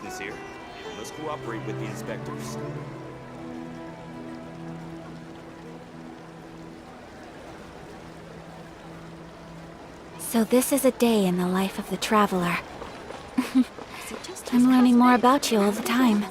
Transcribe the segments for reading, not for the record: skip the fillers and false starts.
business here. You must cooperate with the inspectors. So this is a day in the life of the traveler. I'm learning more about you all the time.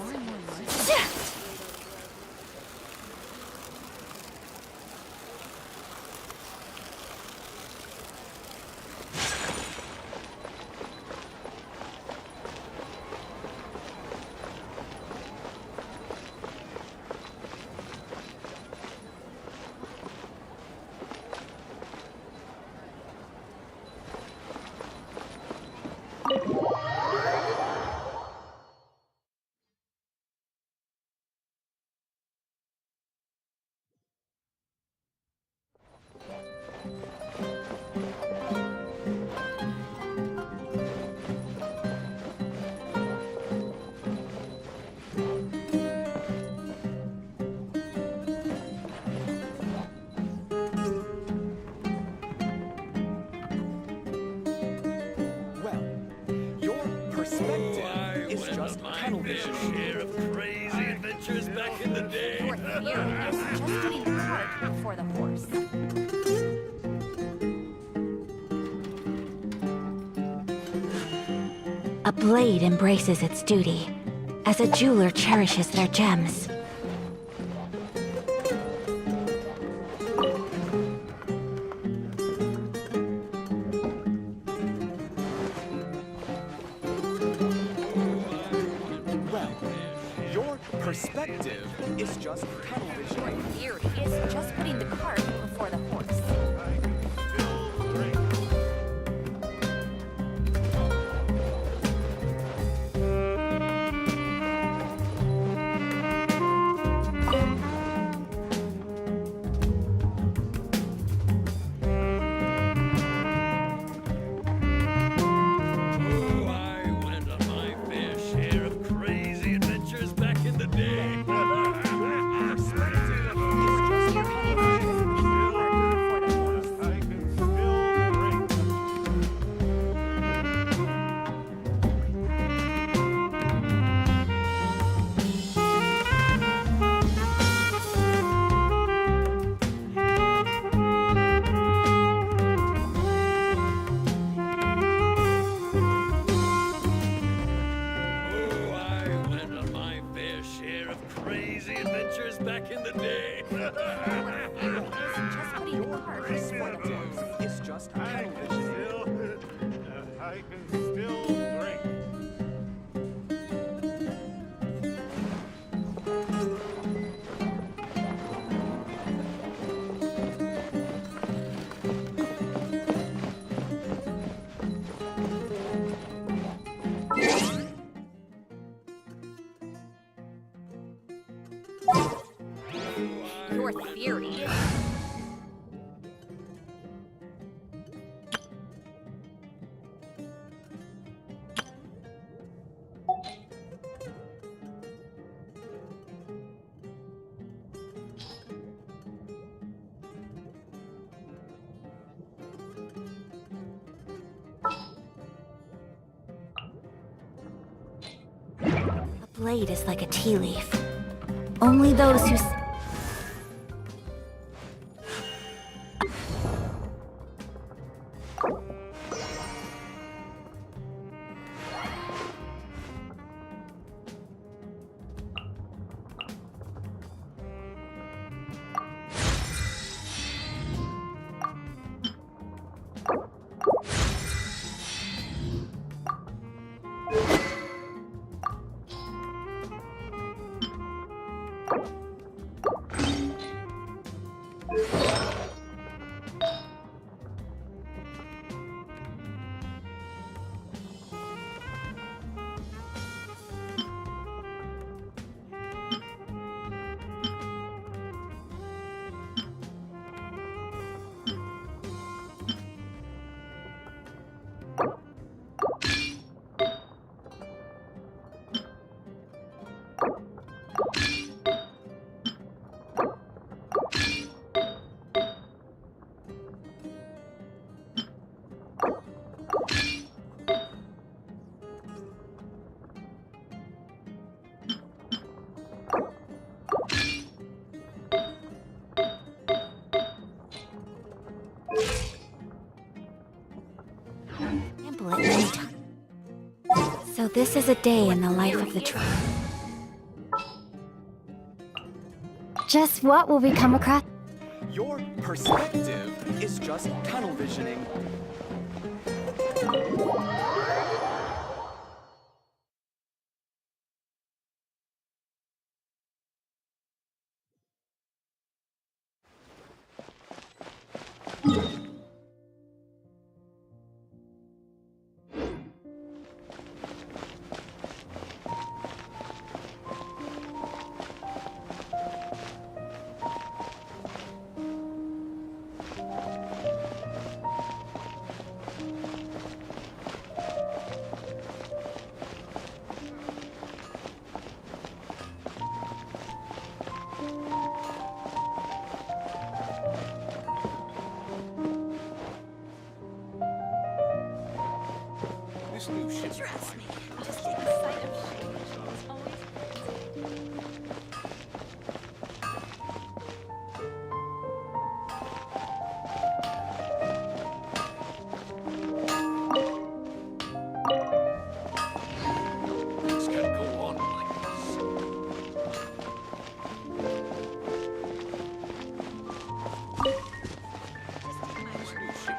Share of crazy adventures back in the day. Your theory is just putting the cart before the horse. A blade embraces its duty, as a jeweler cherishes their gems. Perspective is just television. Your theory is just putting the cart before the horse. Back in the day. Just putting the cart before the horse. It's just television. I can still drink. Your theory is... A blade is like a tea leaf. Only those who... people at any time. So this is a day in the life of the tribe. Just what will we come across? Your perspective is just tunnel visioning. This new ship. Trust me, just getting sight of shit is always... This can't go on like this. This new ship.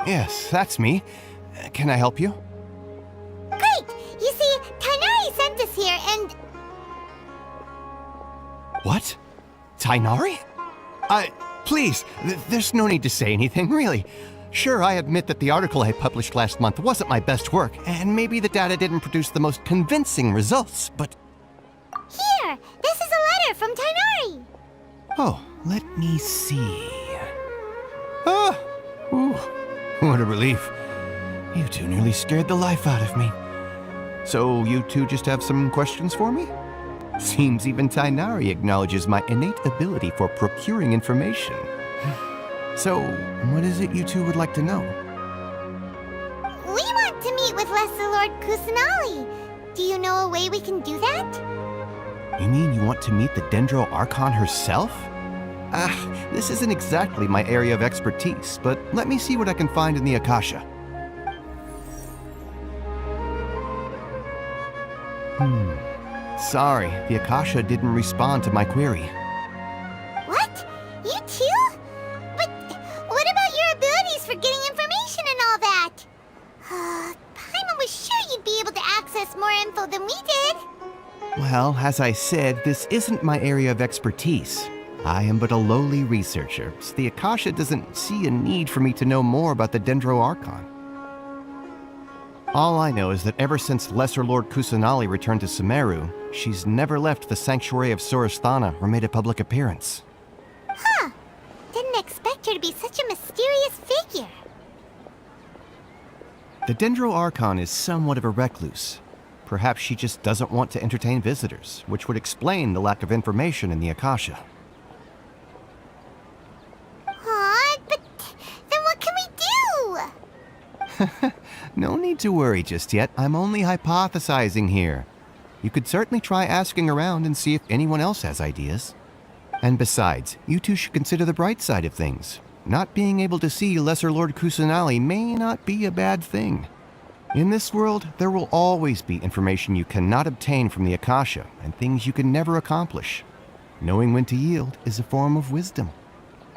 Yes, that's me. Can I help you? Great! You see, Tainari sent us here and... What? Tainari? Please, there's no need to say anything, really. Sure, I admit that the article I published last month wasn't my best work, and maybe the data didn't produce the most convincing results, but... Here! This is a letter from Tainari! Oh, let me see... Ah! Ooh, what a relief. You two nearly scared the life out of me. So, you two just have some questions for me? Seems even Tainari acknowledges my innate ability for procuring information. So, what is it you two would like to know? We want to meet with Lesser Lord Kusanali. Do you know a way we can do that? You mean you want to meet the Dendro Archon herself? This isn't exactly my area of expertise, but let me see what I can find in the Akasha. Sorry, the Akasha didn't respond to my query. What? You too? But what about your abilities for getting information and all that? Paimon was sure you'd be able to access more info than we did. Well, as I said, this isn't my area of expertise. I am but a lowly researcher, so the Akasha doesn't see a need for me to know more about the Dendro Archon. All I know is that ever since Lesser Lord Kusanali returned to Sumeru, she's never left the Sanctuary of Sorasthana or made a public appearance. Huh. Didn't expect her to be such a mysterious figure. The Dendro Archon is somewhat of a recluse. Perhaps she just doesn't want to entertain visitors, which would explain the lack of information in the Akasha. Aw, but then what can we do? No need to worry just yet. I'm only hypothesizing here. You could certainly try asking around and see if anyone else has ideas. And besides, you two should consider the bright side of things. Not being able to see Lesser Lord Kusanali may not be a bad thing. In this world, there will always be information you cannot obtain from the Akasha and things you can never accomplish. Knowing when to yield is a form of wisdom.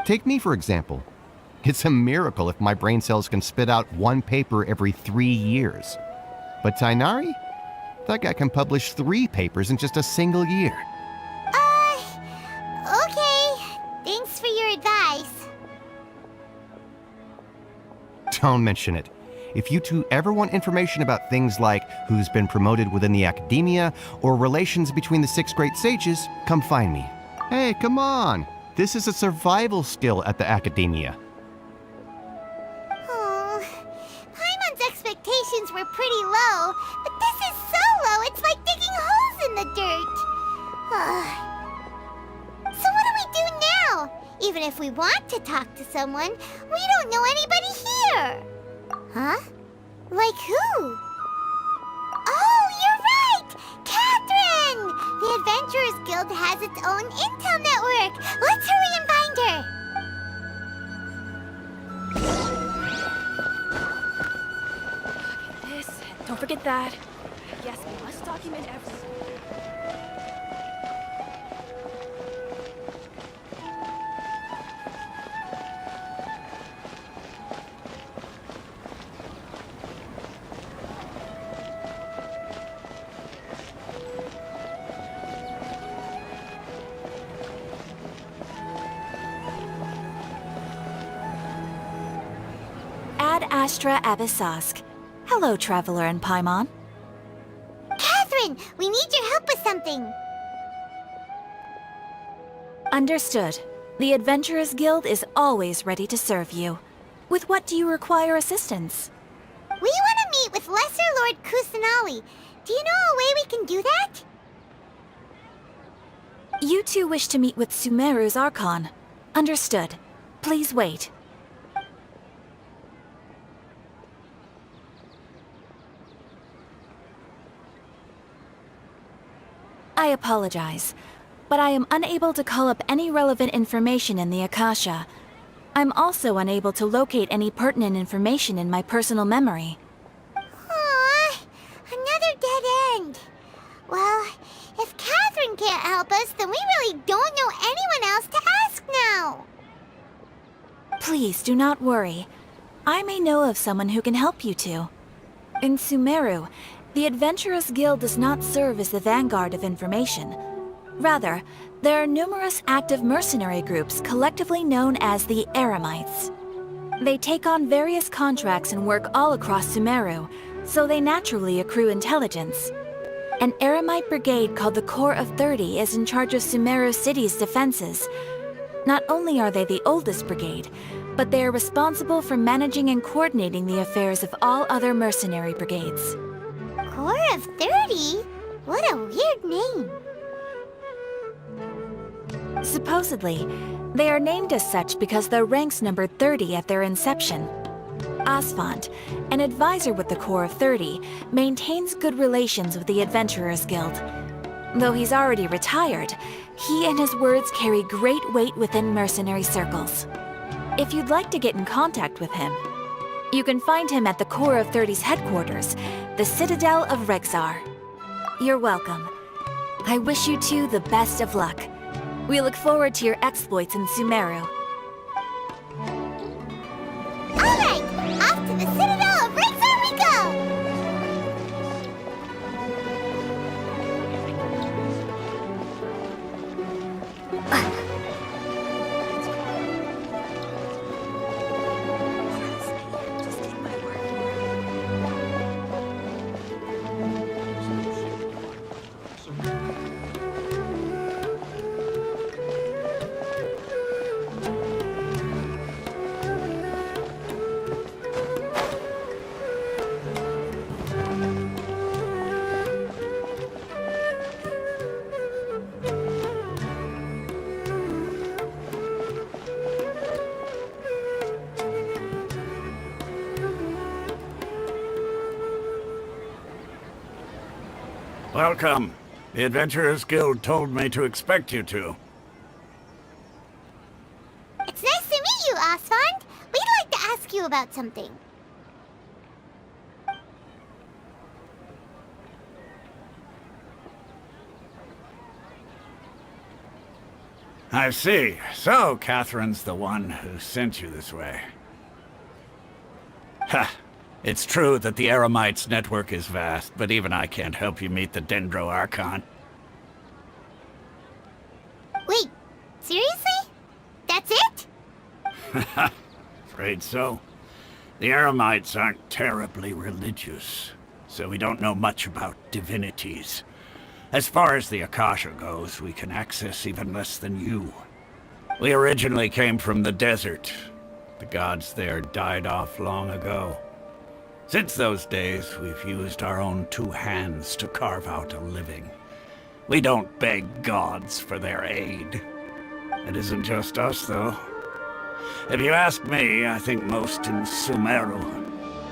Take me, for example. It's a miracle if my brain cells can spit out one paper every 3 years. But Tainari? That guy can publish 3 papers in just a single year. Okay. Thanks for your advice. Don't mention it. If you two ever want information about things like who's been promoted within the academia or relations between the 6 great sages, come find me. Hey, come on! This is a survival skill at the academia. Oh, Paimon's expectations were pretty low, but this is so low, it's like digging holes in the dirt. So what do we do now? Even if we want to talk to someone, we don't know anybody here. Huh? Like who? Oh, you're right! Catherine! The Adventurers Guild has its own intel network. Let's hurry and find her. This, don't forget that. Yes, we must document everything. Ad Astra Abyssask. Hello, Traveler and Paimon. Catherine, we need your help with something. Understood. The Adventurers Guild is always ready to serve you. With what do you require assistance? We want to meet with Lesser Lord Kusanali. Do you know a way we can do that? You two wish to meet with Sumeru's Archon. Understood. Please wait. I apologize, but I am unable to call up any relevant information in the Akasha. I'm also unable to locate any pertinent information in my personal memory. Aww, another dead end. Well, if Catherine can't help us, then we really don't know anyone else to ask now. Please do not worry. I may know of someone who can help you two. In Sumeru, the Adventurers Guild does not serve as the vanguard of information. Rather, there are numerous active mercenary groups collectively known as the Eremites. They take on various contracts and work all across Sumeru, so they naturally accrue intelligence. An Eremite brigade called the Corps of 30 is in charge of Sumeru City's defenses. Not only are they the oldest brigade, but they are responsible for managing and coordinating the affairs of all other mercenary brigades. Corps of 30? What a weird name. Supposedly, they are named as such because their ranks numbered 30 at their inception. Asphont, an advisor with the Corps of 30, maintains good relations with the Adventurers Guild. Though he's already retired, he and his words carry great weight within mercenary circles. If you'd like to get in contact with him, you can find him at the Core of 30's headquarters, the Citadel of Rexar. You're welcome. I wish you two the best of luck. We look forward to your exploits in Sumeru. Alright, off to the Citadel of Rexar we go! Just take my word. Welcome. The Adventurers Guild told me to expect you two. It's nice to meet you, Osfond. We'd like to ask you about something. I see. So, Catherine's the one who sent you this way. Ha! It's true that the Eremites' network is vast, but even I can't help you meet the Dendro Archon. Wait, seriously? That's it? Afraid so. The Eremites aren't terribly religious, so we don't know much about divinities. As far as the Akasha goes, we can access even less than you. We originally came from the desert. The gods there died off long ago. Since those days, we've used our own two hands to carve out a living. We don't beg gods for their aid. It isn't just us, though. If you ask me, I think most in Sumeru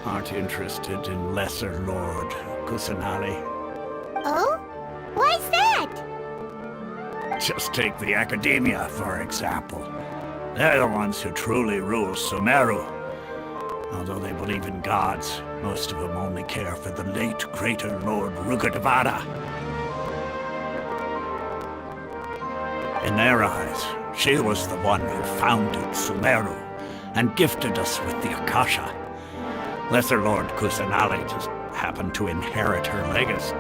aren't interested in Lesser Lord Kusanali. Oh? Why's that? Just take the Academia, for example. They're the ones who truly rule Sumeru. Although they believe in gods, most of them only care for the late Greater Lord Rugadavada. In their eyes, she was the one who founded Sumeru and gifted us with the Akasha. Lesser Lord Kusanali just happened to inherit her legacy.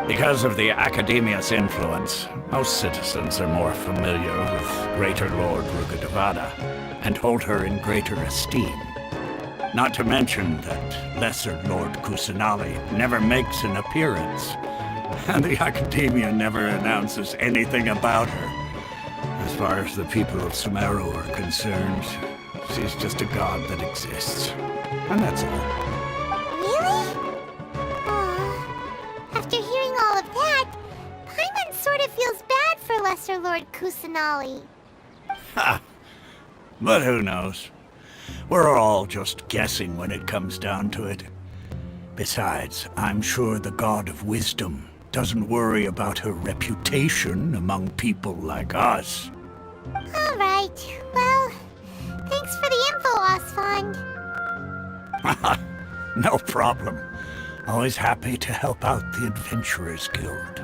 Because of the Academia's influence, most citizens are more familiar with Greater Lord Rugadavada and hold her in greater esteem. Not to mention that Lesser Lord Kusanali never makes an appearance, and the Academia never announces anything about her. As far as the people of Sumeru are concerned, she's just a god that exists. And that's all. Really? After hearing all of that, Paimon sort of feels bad for Lesser Lord Kusanali. Ha! But who knows? We're all just guessing when it comes down to it. Besides, I'm sure the God of Wisdom doesn't worry about her reputation among people like us. Alright, well, thanks for the info, Osfond. No problem. Always happy to help out the Adventurers Guild.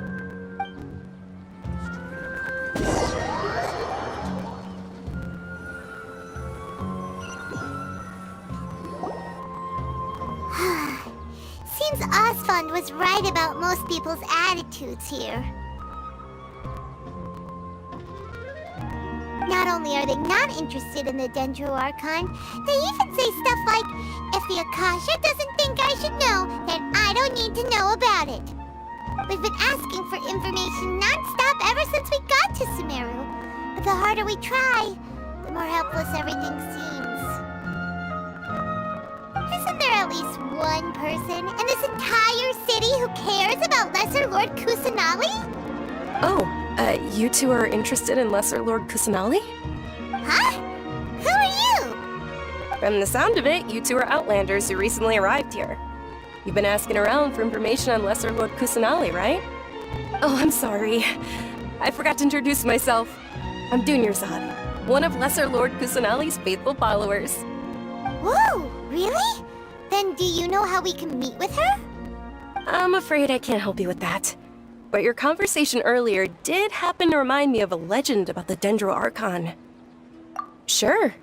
Seems Osfond was right about most people's attitudes here. Not only are they not interested in the Dendro Archon, they even say stuff like, if the Akasha doesn't think I should know, then I don't need to know about it. We've been asking for information non-stop ever since we got to Sumeru. But the harder we try, the more helpless everything seems. Isn't there at least one person in this entire city who cares about Lesser Lord Kusanali? Oh, you two are interested in Lesser Lord Kusanali? Huh? Who are you? From the sound of it, you two are Outlanders who recently arrived here. You've been asking around for information on Lesser Lord Kusanali, right? Oh, I'm sorry. I forgot to introduce myself. I'm Dunyarzad, one of Lesser Lord Kusanali's faithful followers. Whoa, really? Then do you know how we can meet with her? I'm afraid I can't help you with that. But your conversation earlier did happen to remind me of a legend about the Dendro Archon. Sure.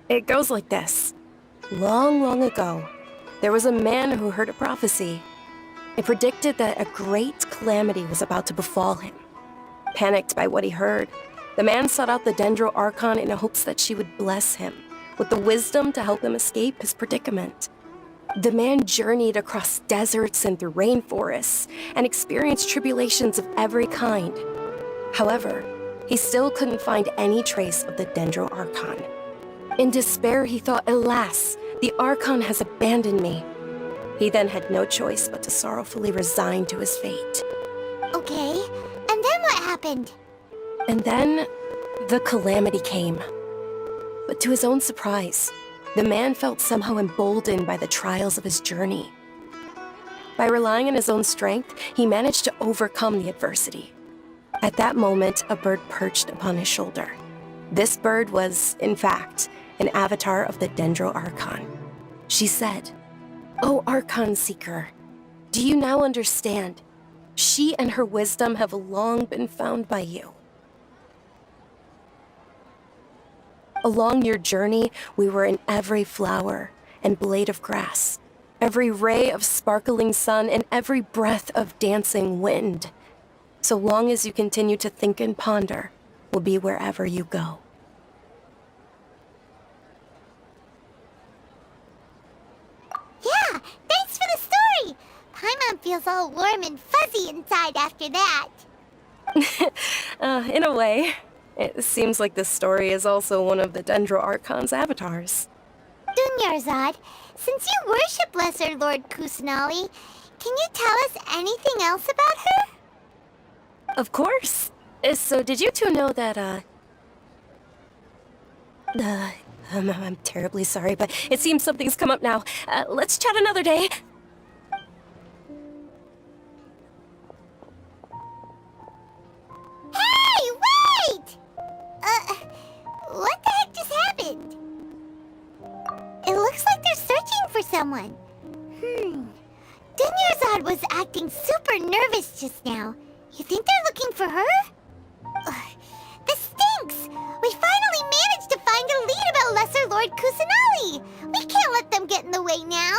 It goes like this. Long, long ago, there was a man who heard a prophecy. It predicted that a great calamity was about to befall him. Panicked by what he heard, the man sought out the Dendro Archon in hopes that she would bless him with the wisdom to help him escape his predicament. The man journeyed across deserts and through rainforests and experienced tribulations of every kind. However, he still couldn't find any trace of the Dendro Archon. In despair, he thought, alas, the Archon has abandoned me. He then had no choice but to sorrowfully resign to his fate. Okay, and then what happened? And then, the calamity came. But to his own surprise, the man felt somehow emboldened by the trials of his journey. By relying on his own strength, he managed to overcome the adversity. At that moment, a bird perched upon his shoulder. This bird was, in fact, an avatar of the Dendro Archon. She said, "O Archon Seeker, do you now understand? She and her wisdom have long been found by you. Along your journey, we were in every flower and blade of grass, every ray of sparkling sun, and every breath of dancing wind. So long as you continue to think and ponder, we'll be wherever you go." Yeah, thanks for the story! Paimon feels all warm and fuzzy inside after that. In a way. It seems like this story is also one of the Dendro Archon's avatars. Dunyarzad, since you worship Lesser Lord Kusanali, can you tell us anything else about her? Of course. So did you two know that, I'm terribly sorry, but it seems something's come up now. Let's chat another day. Hey, wait! What the heck just happened? It looks like they're searching for someone. Dunyarzad was acting super nervous just now. You think they're looking for her? This stinks! We finally managed to find a lead about Lesser Lord Kusanali! We can't let them get in the way now!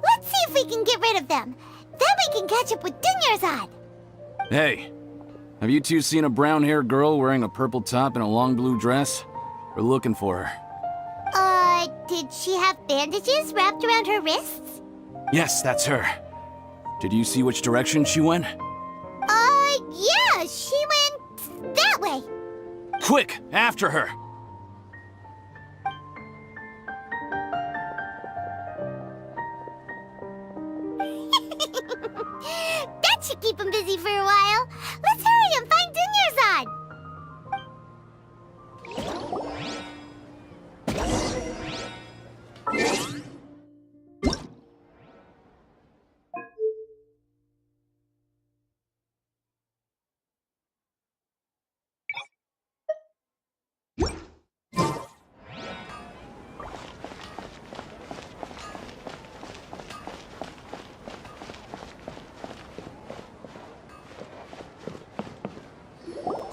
Let's see if we can get rid of them. Then we can catch up with Dunyarzad! Hey, have you two seen a brown-haired girl wearing a purple top and a long blue dress? We're looking for her. Did she have bandages wrapped around her wrists? Yes, that's her. Did you see which direction she went? Yeah, she went that way. Quick, after her! That should keep him busy for a while. Let's hurry and find Dunyarzad.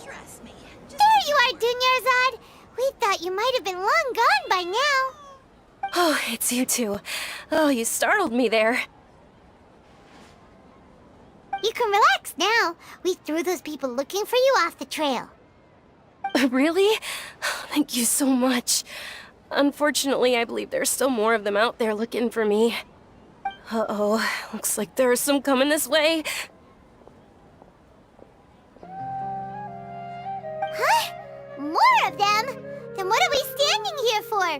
Trust me. There you are, Dunyarzad. We thought you might have been long gone by now. Oh, it's you two. Oh, you startled me there. You can relax now. We threw those people looking for you off the trail. Really? Thank you so much. Unfortunately, I believe there's still more of them out there looking for me. Uh-oh, looks like there are some coming this way. Huh? More of them? Then what are we standing here for?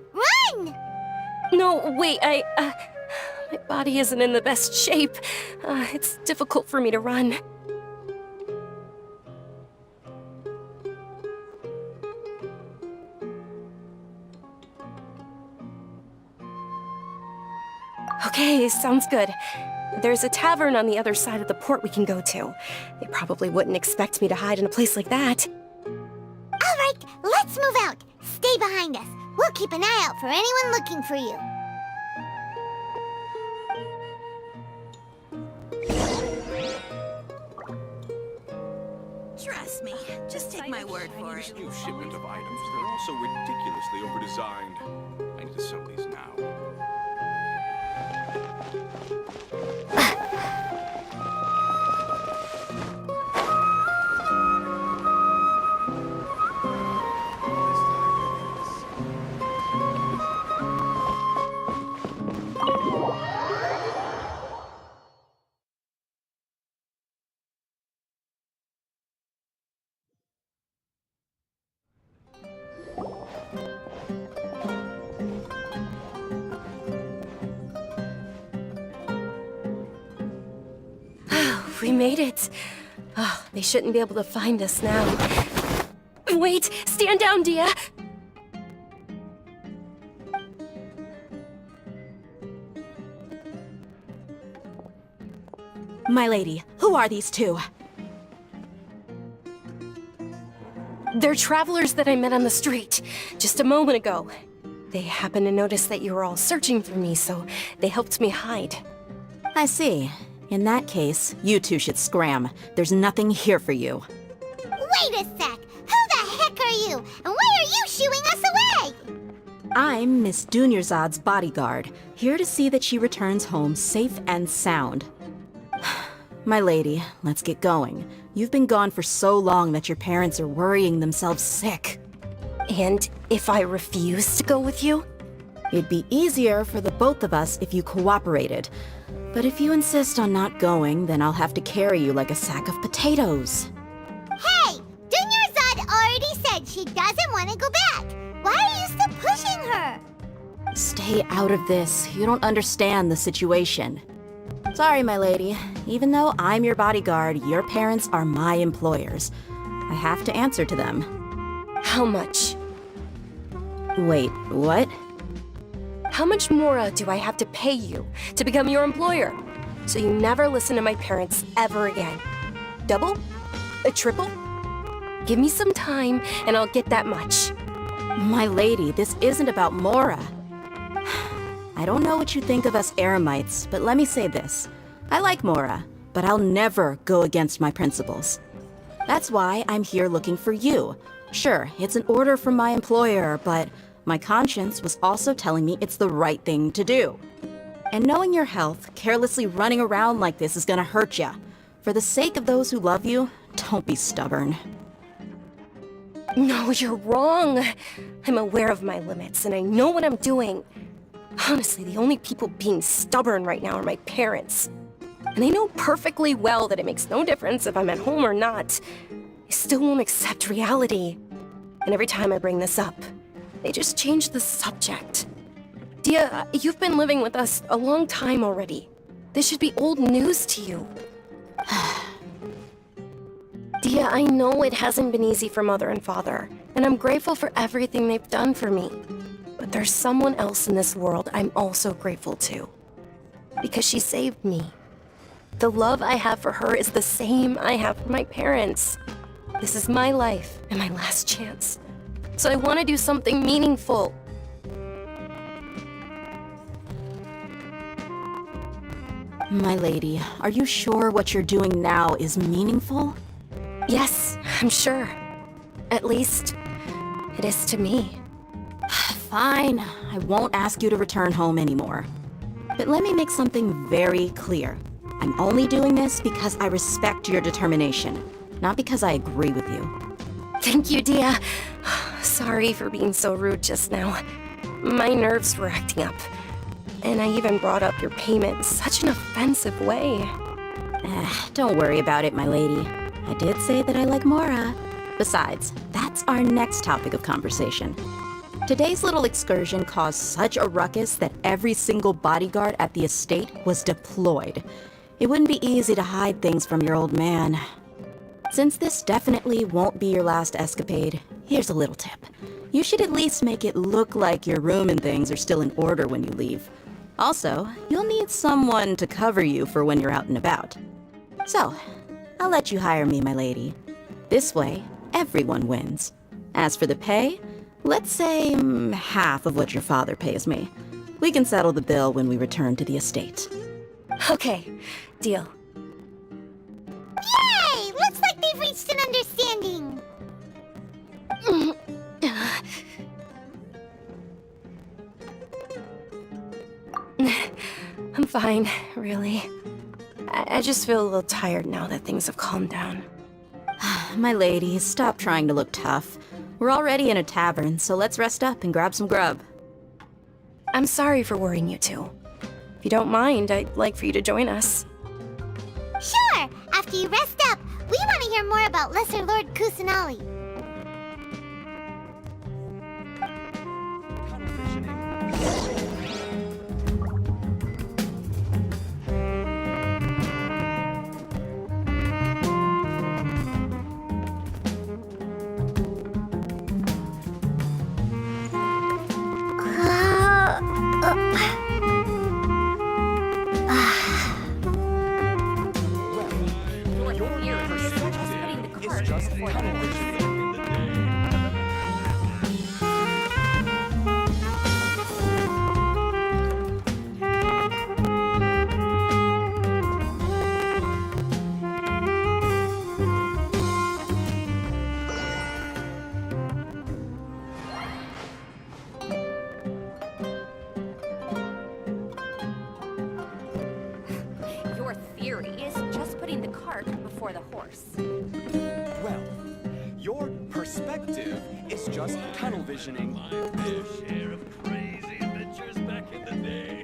Run! No, wait, my body isn't in the best shape. It's difficult for me to run. Okay, sounds good. There's a tavern on the other side of the port we can go to. They probably wouldn't expect me to hide in a place like that. All right, let's move out. Stay behind us. We'll keep an eye out for anyone looking for you. Trust me, just take my word for it. New shipment of items. They're also ridiculously overdesigned. I need to sell these now. We made it. Oh, they shouldn't be able to find us now. Wait! Stand down, Dia! My lady, who are these two? They're travelers that I met on the street just a moment ago. They happened to notice that you were all searching for me, so they helped me hide. I see. In that case, you two should scram. There's nothing here for you. Wait a sec. Who the heck are you? And why are you shooing us away? I'm Miss Dunyarzad's bodyguard, here to see that she returns home safe and sound. My lady, let's get going. You've been gone for so long that your parents are worrying themselves sick. And if I refuse to go with you? It'd be easier for the both of us if you cooperated. But if you insist on not going, then I'll have to carry you like a sack of potatoes. Hey! Dunyarzad already said she doesn't want to go back. Why are you still pushing her? Stay out of this. You don't understand the situation. Sorry, my lady. Even though I'm your bodyguard, your parents are my employers. I have to answer to them. How much? Wait, what? How much more do I have to pay you to become your employer? So you never listen to my parents ever again. Double? A triple? Give me some time and I'll get that much. My lady, this isn't about Mora. I don't know what you think of us Eremites, but let me say this. I like Mora, but I'll never go against my principles. That's why I'm here looking for you. Sure, it's an order from my employer, but my conscience was also telling me it's the right thing to do. And knowing your health, carelessly running around like this is gonna hurt ya. For the sake of those who love you, don't be stubborn. No, you're wrong. I'm aware of my limits and I know what I'm doing. Honestly, the only people being stubborn right now are my parents. And they know perfectly well that it makes no difference if I'm at home or not. They still won't accept reality. And every time I bring this up, they just change the subject. Dia, you've been living with us a long time already. This should be old news to you. Dia, I know it hasn't been easy for Mother and Father, and I'm grateful for everything they've done for me. But there's someone else in this world I'm also grateful to. Because she saved me. The love I have for her is the same I have for my parents. This is my life and my last chance. So I want to do something meaningful. My lady, are you sure what you're doing now is meaningful? Yes, I'm sure. At least, it is to me. Fine, I won't ask you to return home anymore. But let me make something very clear. I'm only doing this because I respect your determination, not because I agree with you. Thank you, Dia. Sorry for being so rude just now. My nerves were acting up. And I even brought up your payment in such an offensive way. Don't worry about it, my lady. I did say that I like Mora. Besides, that's our next topic of conversation. Today's little excursion caused such a ruckus that every single bodyguard at the estate was deployed. It wouldn't be easy to hide things from your old man. Since this definitely won't be your last escapade, here's a little tip. You should at least make it look like your room and things are still in order when you leave. Also, you'll need someone to cover you for when you're out and about. So, I'll let you hire me, my lady. This way, everyone wins. As for the pay, let's say half of what your father pays me. We can settle the bill when we return to the estate. Okay, deal. Yay! Looks like they've reached an understanding. I'm fine, really. I just feel a little tired now that things have calmed down. My lady, stop trying to look tough. We're already in a tavern, so let's rest up and grab some grub. I'm sorry for worrying you two. If you don't mind, I'd like for you to join us. Sure! After you rest up, we want to hear more about Lesser Lord Kusanali. Tunnel visioning. Your perspective is just tunnel visioning. Your theory is just putting the cart before the horse. Well, your perspective is just tunnel visioning. My fair share of crazy adventures back in the day.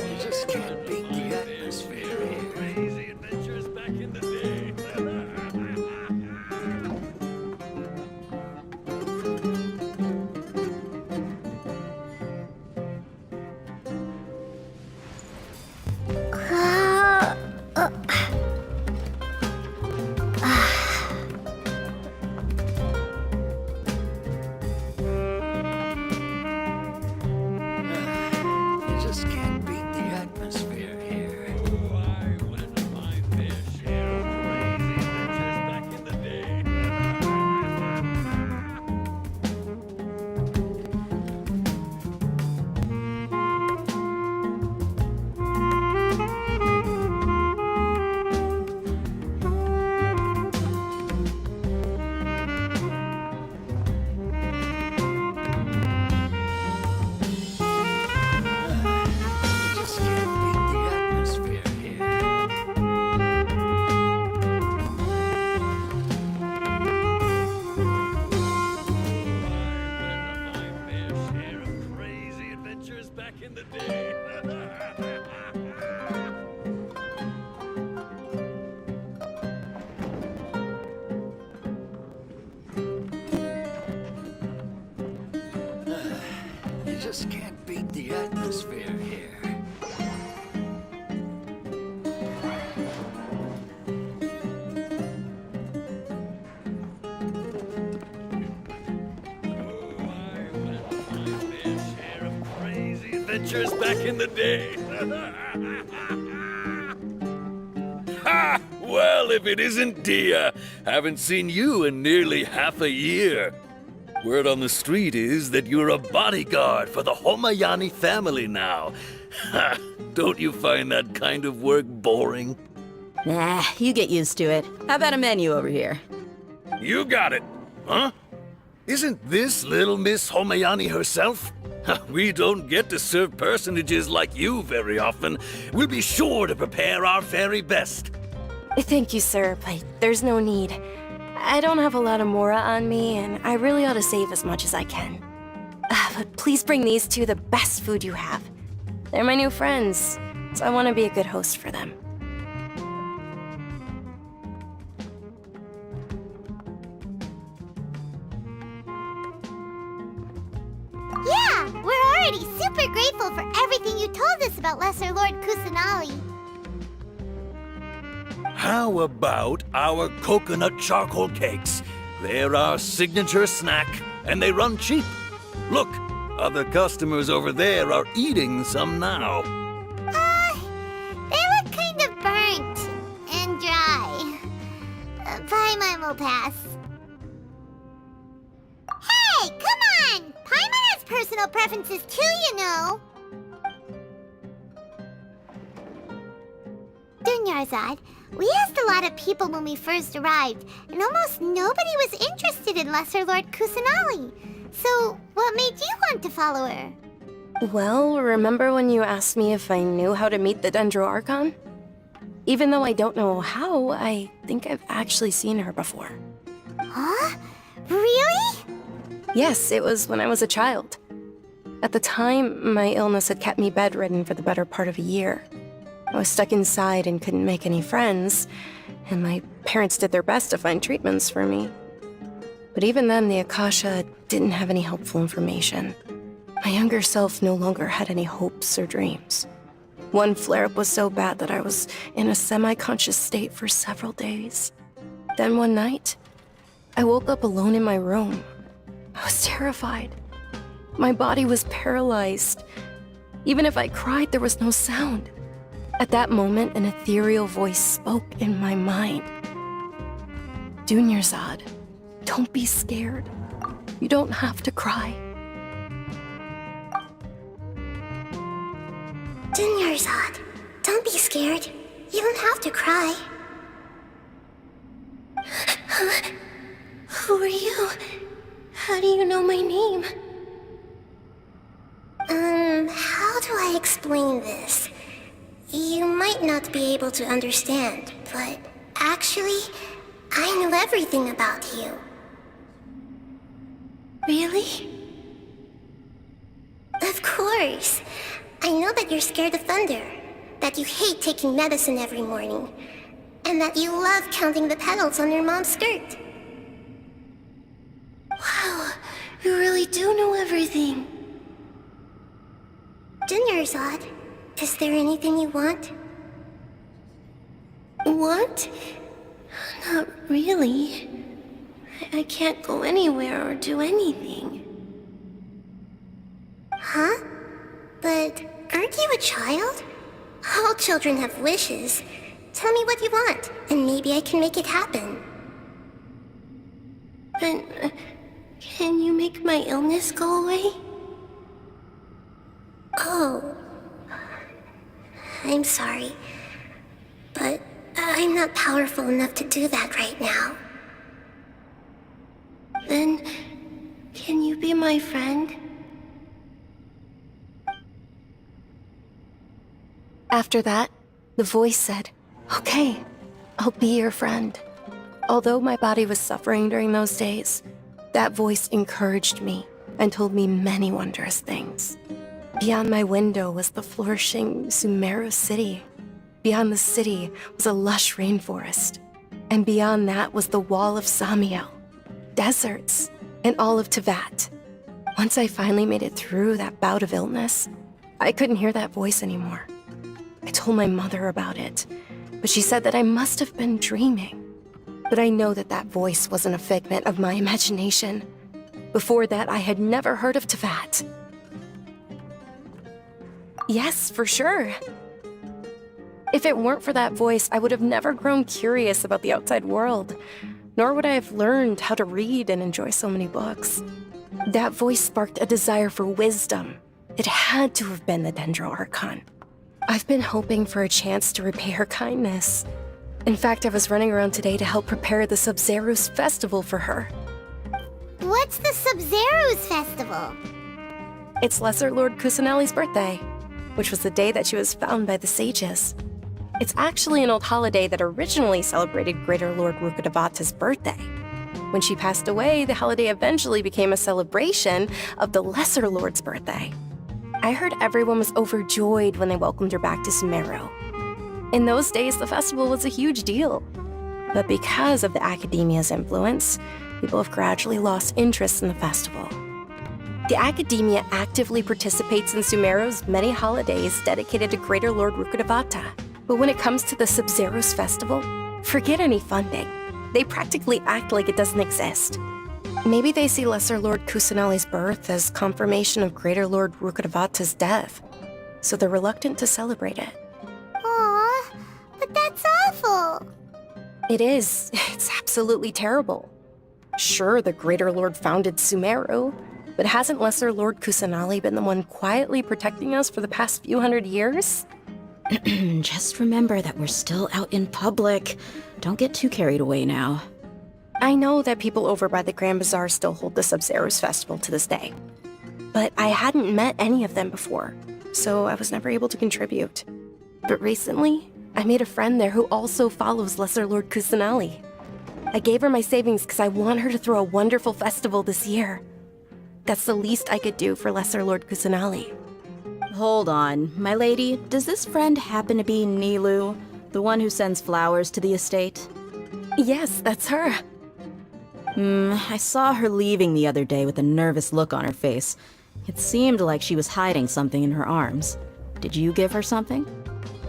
You just can't beat the atmosphere here. Crazy adventures back in the day. You just can't beat the atmosphere here. Oh, I went my fair share of crazy adventures back in the day. You just can't beat the atmosphere here. I went my fair share of crazy adventures back in the day. You just can't beat the atmosphere here. Crazy adventures back in the day. Ha! Well, if it isn't Dia, haven't seen you in nearly half a year. Word on the street is that you're a bodyguard for the Homayani family now. Ha! Don't you find that kind of work boring? Nah, you get used to it. How about a menu over here? You got it, huh? Isn't this little Miss Homayani herself? We don't get to serve personages like you very often. We'll be sure to prepare our very best. Thank you, sir, but there's no need. I don't have a lot of mora on me, and I really ought to save as much as I can. But please bring these two the best food you have. They're my new friends, so I want to be a good host for them. already super grateful for everything you told us about Lesser Lord Kusanali. How about our coconut charcoal cakes? They're our signature snack, and they run cheap. Look, other customers over there are eating some now. They look kind of burnt and dry. Paimon will pass. Hey, come on! Paimon has personal preferences too, you know. Dunyarzad, we asked a lot of people when we first arrived, and almost nobody was interested in Lesser Lord Kusanali. So, what made you want to follow her? Well, remember when you asked me if I knew how to meet the Dendro Archon? Even though I don't know how, I think I've actually seen her before. Huh? Really? Yes, it was when I was a child. At the time, my illness had kept me bedridden for the better part of a year. I was stuck inside and couldn't make any friends, and my parents did their best to find treatments for me. But even then, the Akasha didn't have any helpful information. My younger self no longer had any hopes or dreams. One flare-up was so bad that I was in a semi-conscious state for several days. Then one night, I woke up alone in my room. I was terrified. My body was paralyzed. Even if I cried, there was no sound. At that moment, an ethereal voice spoke in my mind. Dunyarzad, don't be scared. You don't have to cry. Dunyarzad, don't be scared. You don't have to cry. Who are you? How do you know my name? How do I explain this? You might not be able to understand, but actually, I know everything about you. Really? Of course. I know that you're scared of thunder, that you hate taking medicine every morning, and that you love counting the petals on your mom's skirt. Wow, you really do know everything. Dunyarzad, is there anything you want? Want? Not really. I can't go anywhere or do anything. Huh? But aren't you a child? All children have wishes. Tell me what you want, and maybe I can make it happen. But can you make my illness go away? Oh. I'm sorry, but I'm not powerful enough to do that right now. Then, can you be my friend? After that, the voice said, "Okay, I'll be your friend." Although my body was suffering during those days, that voice encouraged me and told me many wondrous things. Beyond my window was the flourishing Sumeru city. Beyond the city was a lush rainforest. And beyond that was the wall of Samiel, deserts, and all of Tevat. Once I finally made it through that bout of illness, I couldn't hear that voice anymore. I told my mother about it, but she said that I must have been dreaming. But I know that that voice wasn't a figment of my imagination. Before that, I had never heard of Tevat. Yes, for sure. If it weren't for that voice, I would have never grown curious about the outside world, nor would I have learned how to read and enjoy so many books. That voice sparked a desire for wisdom. It had to have been the Dendro Archon. I've been hoping for a chance to repay her kindness. In fact, I was running around today to help prepare the Sub-Zerus festival for her. What's the Sub-Zerus festival? It's Lesser Lord Kusanali's birthday, which was the day that she was found by the sages. It's actually an old holiday that originally celebrated Greater Lord Rukkhadevata's birthday. When she passed away, the holiday eventually became a celebration of the Lesser Lord's birthday. I heard everyone was overjoyed when they welcomed her back to Sumeru. In those days, the festival was a huge deal. But because of the academia's influence, people have gradually lost interest in the festival. The Academia actively participates in Sumeru's many holidays dedicated to Greater Lord Rukkhadevata. But when it comes to the Sub-Zero's festival, forget any funding. They practically act like it doesn't exist. Maybe they see Lesser Lord Kusanali's birth as confirmation of Greater Lord Rukkhadevata's death, so they're reluctant to celebrate it. Aw, but that's awful. It is. It's absolutely terrible. Sure, the Greater Lord founded Sumeru, but hasn't Lesser Lord Kusanali been the one quietly protecting us for the past few hundred years? Just remember that we're still out in public. Don't get too carried away now. I know that people over by the Grand Bazaar still hold the Sub-Zero's festival to this day, but I hadn't met any of them before, so I was never able to contribute. But recently, I made a friend there who also follows Lesser Lord Kusanali. I gave her my savings because I want her to throw a wonderful festival this year. That's the least I could do for Lesser Lord Kusanali. Hold on, my lady. Does this friend happen to be Nilu, the one who sends flowers to the estate? Yes, that's her. I saw her leaving the other day with a nervous look on her face. It seemed like she was hiding something in her arms. Did you give her something?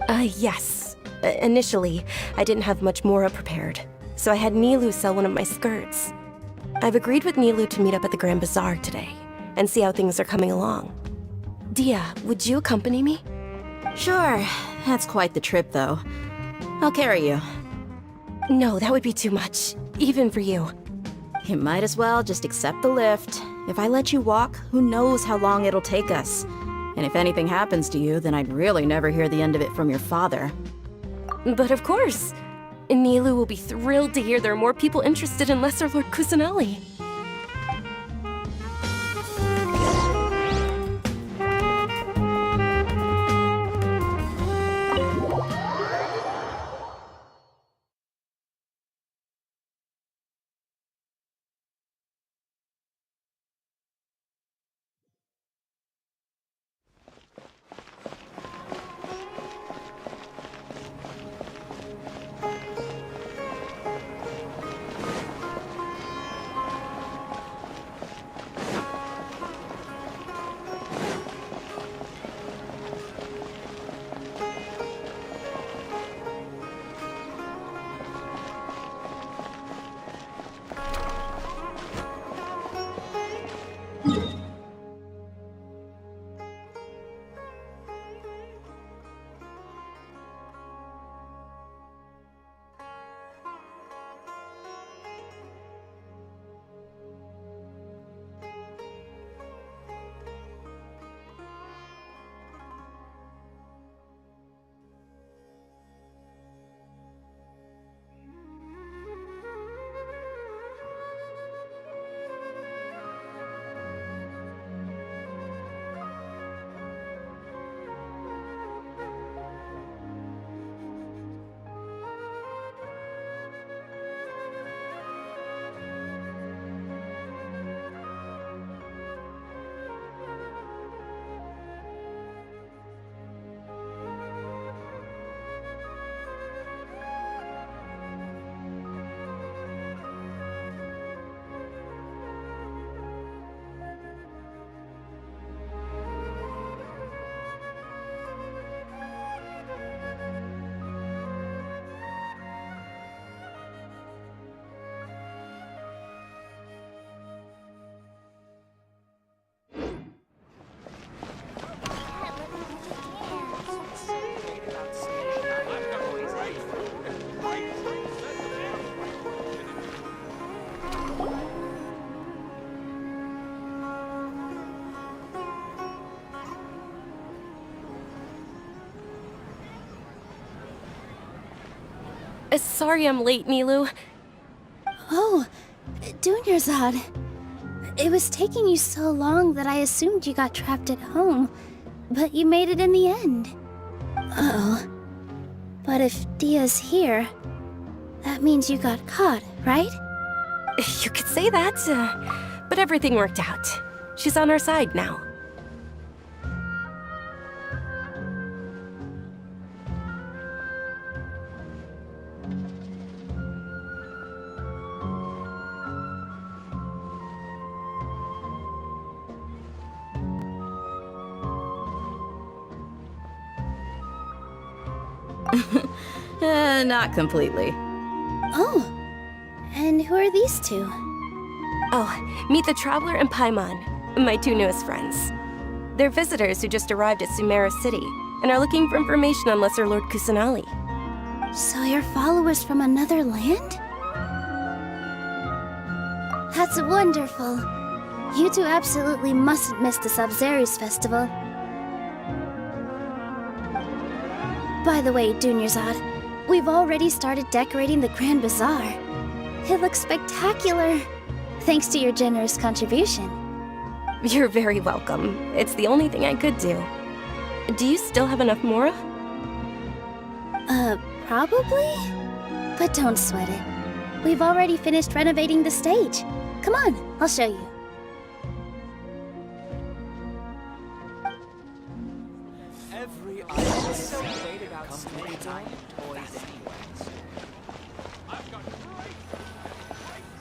Yes. Initially, I didn't have much more prepared, so I had Nilu sell one of my skirts. I've agreed with Nilu to meet up at the Grand Bazaar today, and see how things are coming along. Dia, would you accompany me? Sure. That's quite the trip, though. I'll carry you. No, that would be too much, even for you. You might as well just accept the lift. If I let you walk, who knows how long it'll take us. And if anything happens to you, then I'd really never hear the end of it from your father. But of course. Nilu will be thrilled to hear there are more people interested in Lesser Lord Kusanali. Sorry I'm late, Nilu. Oh, Dunyarzad. It was taking you so long that I assumed you got trapped at home, but you made it in the end. Uh-oh. But if Dia's here, that means you got caught, right? You could say that, but everything worked out. She's on our side now. Not completely. Oh, and who are these two? Oh, meet the Traveler and Paimon, my two newest friends. They're visitors who just arrived at Sumeru City and are looking for information on Lesser Lord Kusanali. So you're followers from another land? That's wonderful. You two absolutely mustn't miss the Sub-Zerus festival. By the way, Dunyarzad, we've already started decorating the Grand Bazaar. It looks spectacular, thanks to your generous contribution. You're very welcome. It's the only thing I could do. Do you still have enough Mora? Probably? But don't sweat it. We've already finished renovating the stage. Come on, I'll show you. Every item is celebrated comes with its own toys and weapons. I've got great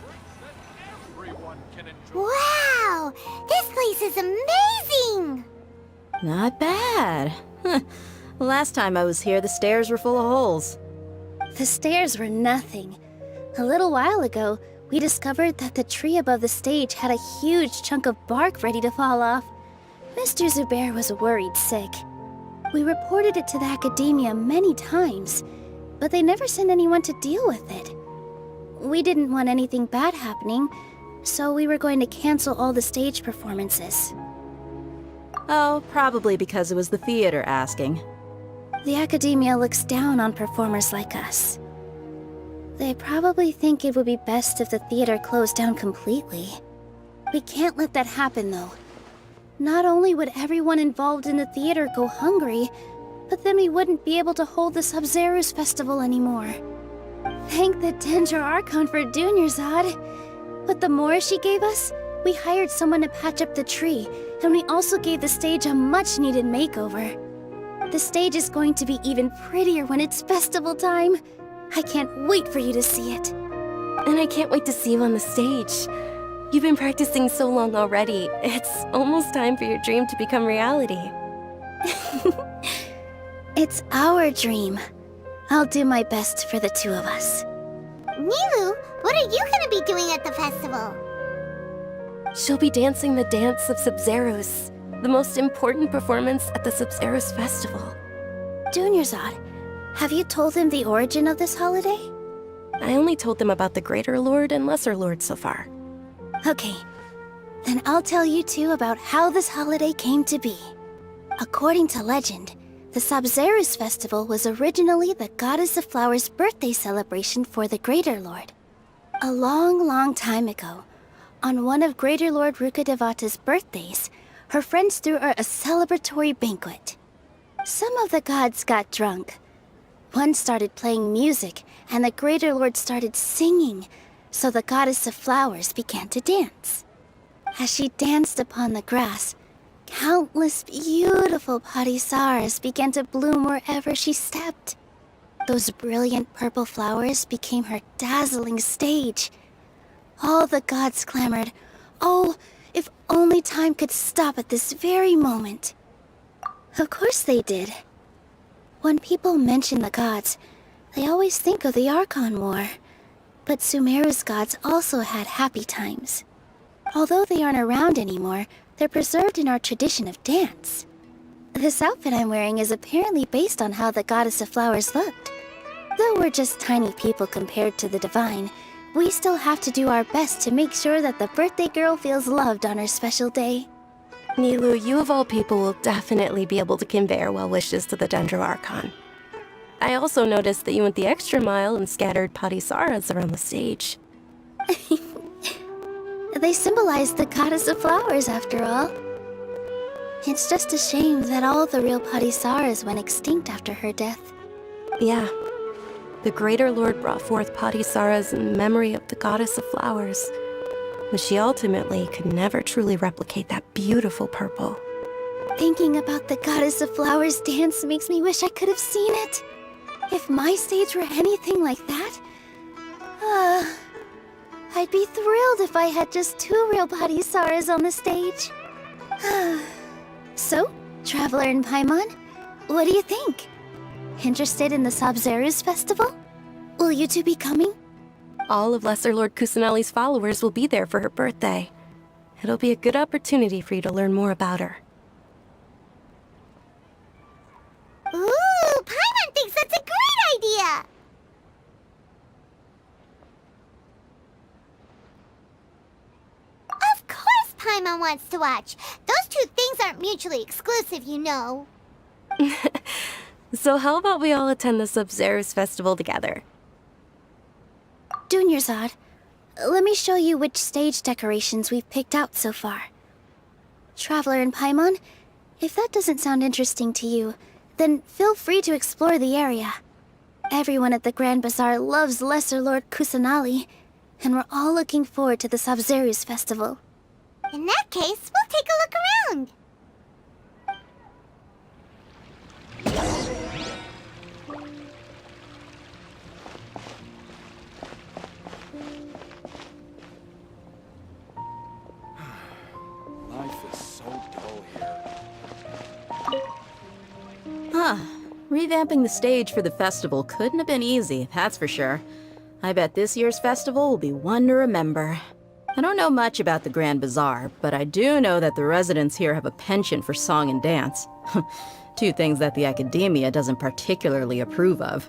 drinks that everyone can enjoy. Wow! This place is amazing! Not bad. Last time I was here, the stairs were full of holes. The stairs were nothing. A little while ago, we discovered that the tree above the stage had a huge chunk of bark ready to fall off. Mr. Zubair was worried sick. We reported it to the academia many times, but they never sent anyone to deal with it. We didn't want anything bad happening, so we were going to cancel all the stage performances. Oh, probably because it was the theater asking. The academia looks down on performers like us. They probably think it would be best if the theater closed down completely. We can't let that happen, though. Not only would everyone involved in the theater go hungry, but then we wouldn't be able to hold the Sub-Zerus festival anymore. Thank the Dendro Archon for Dunyarzad. With the Mora she gave us, we hired someone to patch up the tree, and we also gave the stage a much-needed makeover. The stage is going to be even prettier when it's festival time. I can't wait for you to see it. And I can't wait to see you on the stage. You've been practicing so long already. It's almost time for your dream to become reality. It's our dream. I'll do my best for the two of us. Nilu, what are you gonna be doing at the festival? She'll be dancing the dance of Sub-Zerus, the most important performance at the Sub-Zerus festival. Dunyarzad, have you told them the origin of this holiday? I only told them about the Greater Lord and Lesser Lord so far. Okay, then I'll tell you two about how this holiday came to be. According to legend, the Sub-Zerus festival was originally the Goddess of Flowers' birthday celebration for the Greater Lord. A long, long time ago, on one of Greater Lord Rukkhadevata's birthdays, her friends threw her a celebratory banquet. Some of the gods got drunk. One started playing music, and the Greater Lord started singing, so the Goddess of Flowers began to dance. As she danced upon the grass, countless beautiful parisaras began to bloom wherever she stepped. Those brilliant purple flowers became her dazzling stage. All the gods clamored, "Oh, if only time could stop at this very moment." Of course they did. When people mention the gods, they always think of the Archon War. But Sumeru's gods also had happy times. Although they aren't around anymore, they're preserved in our tradition of dance. This outfit I'm wearing is apparently based on how the Goddess of Flowers looked. Though we're just tiny people compared to the Divine, we still have to do our best to make sure that the birthday girl feels loved on her special day. Nilu, you of all people will definitely be able to convey our well wishes to the Dendro Archon. I also noticed that you went the extra mile and scattered parisaras around the stage. They symbolize the Goddess of Flowers, after all. It's just a shame that all the real parisaras went extinct after her death. Yeah. The Greater Lord brought forth parisaras in memory of the Goddess of Flowers, but she ultimately could never truly replicate that beautiful purple. Thinking about the Goddess of Flowers dance makes me wish I could have seen it. If my stage were anything like that, I'd be thrilled if I had just two real parisaras on the stage. So, Traveler and Paimon, what do you think? Interested in the Sabzeruz festival? Will you two be coming? All of Lesser Lord Kusanali's followers will be there for her birthday. It'll be a good opportunity for you to learn more about her. Ooh, Paimon thinks that's a great idea! Of course Paimon wants to watch. Those two things aren't mutually exclusive, you know. So how about we all attend the Sabzeruz festival together? Dunyarzad, let me show you which stage decorations we've picked out so far. Traveler and Paimon, if that doesn't sound interesting to you, then feel free to explore the area. Everyone at the Grand Bazaar loves Lesser Lord Kusanali, and we're all looking forward to the Sabzeruz festival. In that case, we'll take a look around. Life is so dull here. Huh. Revamping the stage for the festival couldn't have been easy, that's for sure. I bet this year's festival will be one to remember. I don't know much about the Grand Bazaar, but I do know that the residents here have a penchant for song and dance. Two things that the academia doesn't particularly approve of.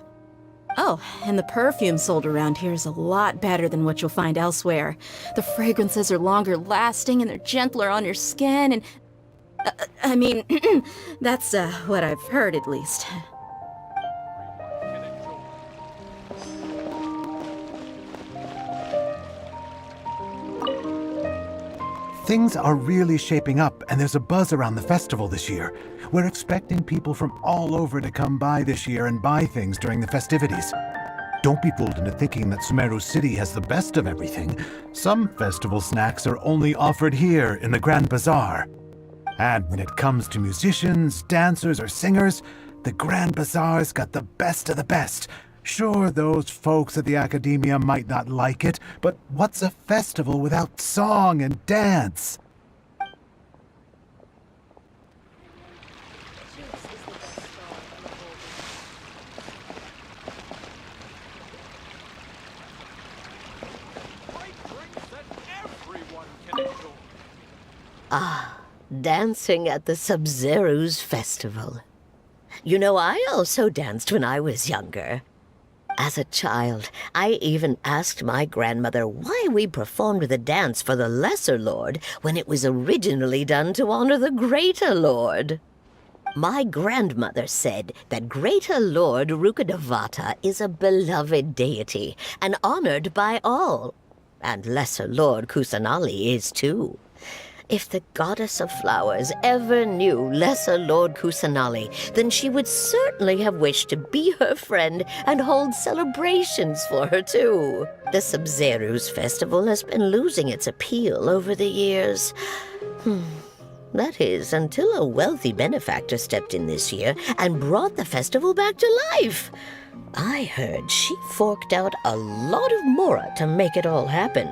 Oh, and the perfume sold around here is a lot better than what you'll find elsewhere. The fragrances are longer lasting and they're gentler on your skin and... I mean, that's what I've heard at least. Things are really shaping up, and there's a buzz around the festival this year. We're expecting people from all over to come by this year and buy things during the festivities. Don't be fooled into thinking that Sumeru City has the best of everything. Some festival snacks are only offered here in the Grand Bazaar. And when it comes to musicians, dancers, or singers, the Grand Bazaar's got the best of the best. Sure, those folks at the academia might not like it, but what's a festival without song and dance? Ah, dancing at the Sabzeruz festival. You know, I also danced when I was younger. As a child, I even asked my grandmother why we performed the dance for the Lesser Lord when it was originally done to honor the Greater Lord. My grandmother said that Greater Lord Rukkhadevata is a beloved deity and honored by all, and Lesser Lord Kusanali is too. If the goddess of flowers ever knew Lesser Lord Kusanali, then she would certainly have wished to be her friend and hold celebrations for her too. The Sabzeruz festival has been losing its appeal over the years. That is, until a wealthy benefactor stepped in this year and brought the festival back to life. I heard she forked out a lot of mora to make it all happen.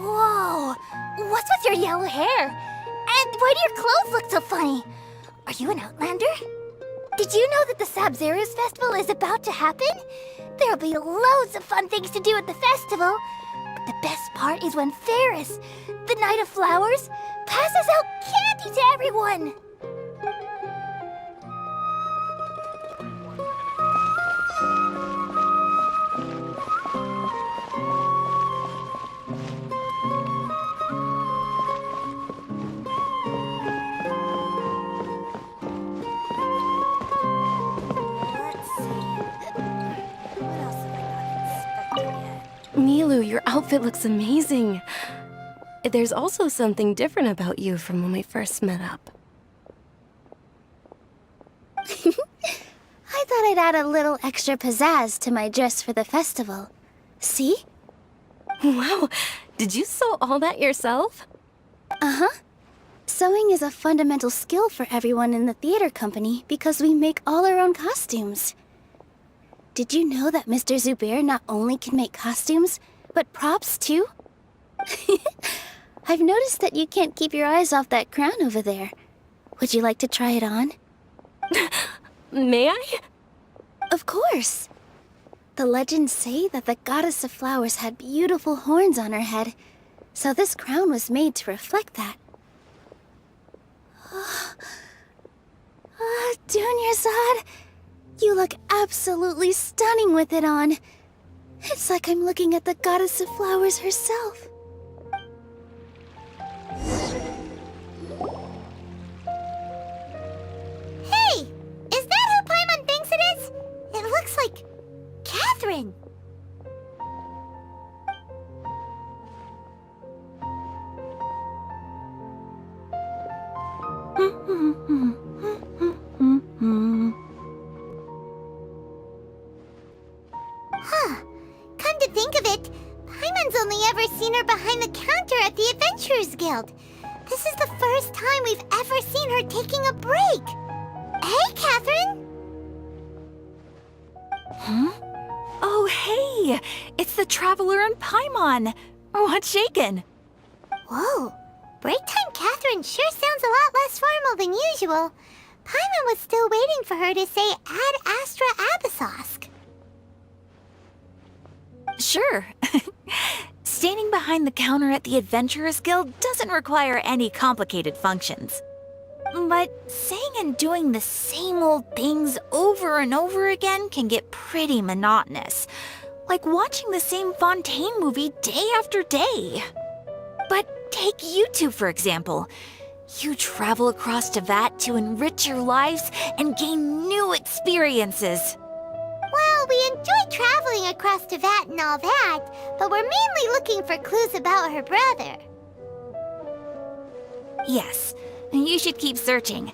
Whoa! What's with your yellow hair? And why do your clothes look so funny? Are you an outlander? Did you know that the Sabzeruz festival is about to happen? There'll be loads of fun things to do at the festival. But the best part is when Ferris, the Knight of Flowers, passes out candy to everyone. Milu, your outfit looks amazing. There's also something different about you from when we first met up. I thought I'd add a little extra pizzazz to my dress for the festival. See? Wow, did you sew all that yourself? Uh-huh. Sewing is a fundamental skill for everyone in the theater company because we make all our own costumes. Did you know that Mr. Zubair not only can make costumes, but props too? I've noticed that you can't keep your eyes off that crown over there. Would you like to try it on? May I? Of course. The legends say that the goddess of flowers had beautiful horns on her head, so this crown was made to reflect that. Dunyarzad, you look absolutely stunning with it on. It's like I'm looking at the goddess of flowers herself. Hey! Is that who Paimon thinks it is? It looks like Catherine. Huh. Come to think of it, Paimon's only ever seen her behind the counter at the Adventurers Guild. This is the first time we've ever seen her taking a break. Hey, Catherine! Huh? Oh, hey! It's the Traveler and Paimon! What's shaken? Whoa. Break time Catherine sure sounds a lot less formal than usual. Paimon was still waiting for her to say Ad Astra Abyssosk. Sure. Standing behind the counter at the Adventurers Guild doesn't require any complicated functions. But saying and doing the same old things over and over again can get pretty monotonous. Like watching the same Fontaine movie day after day. But take you two, for example. You travel across Teyvat to enrich your lives and gain new experiences. Well, we enjoy traveling across Teyvat and all that, but we're mainly looking for clues about her brother. Yes, you should keep searching.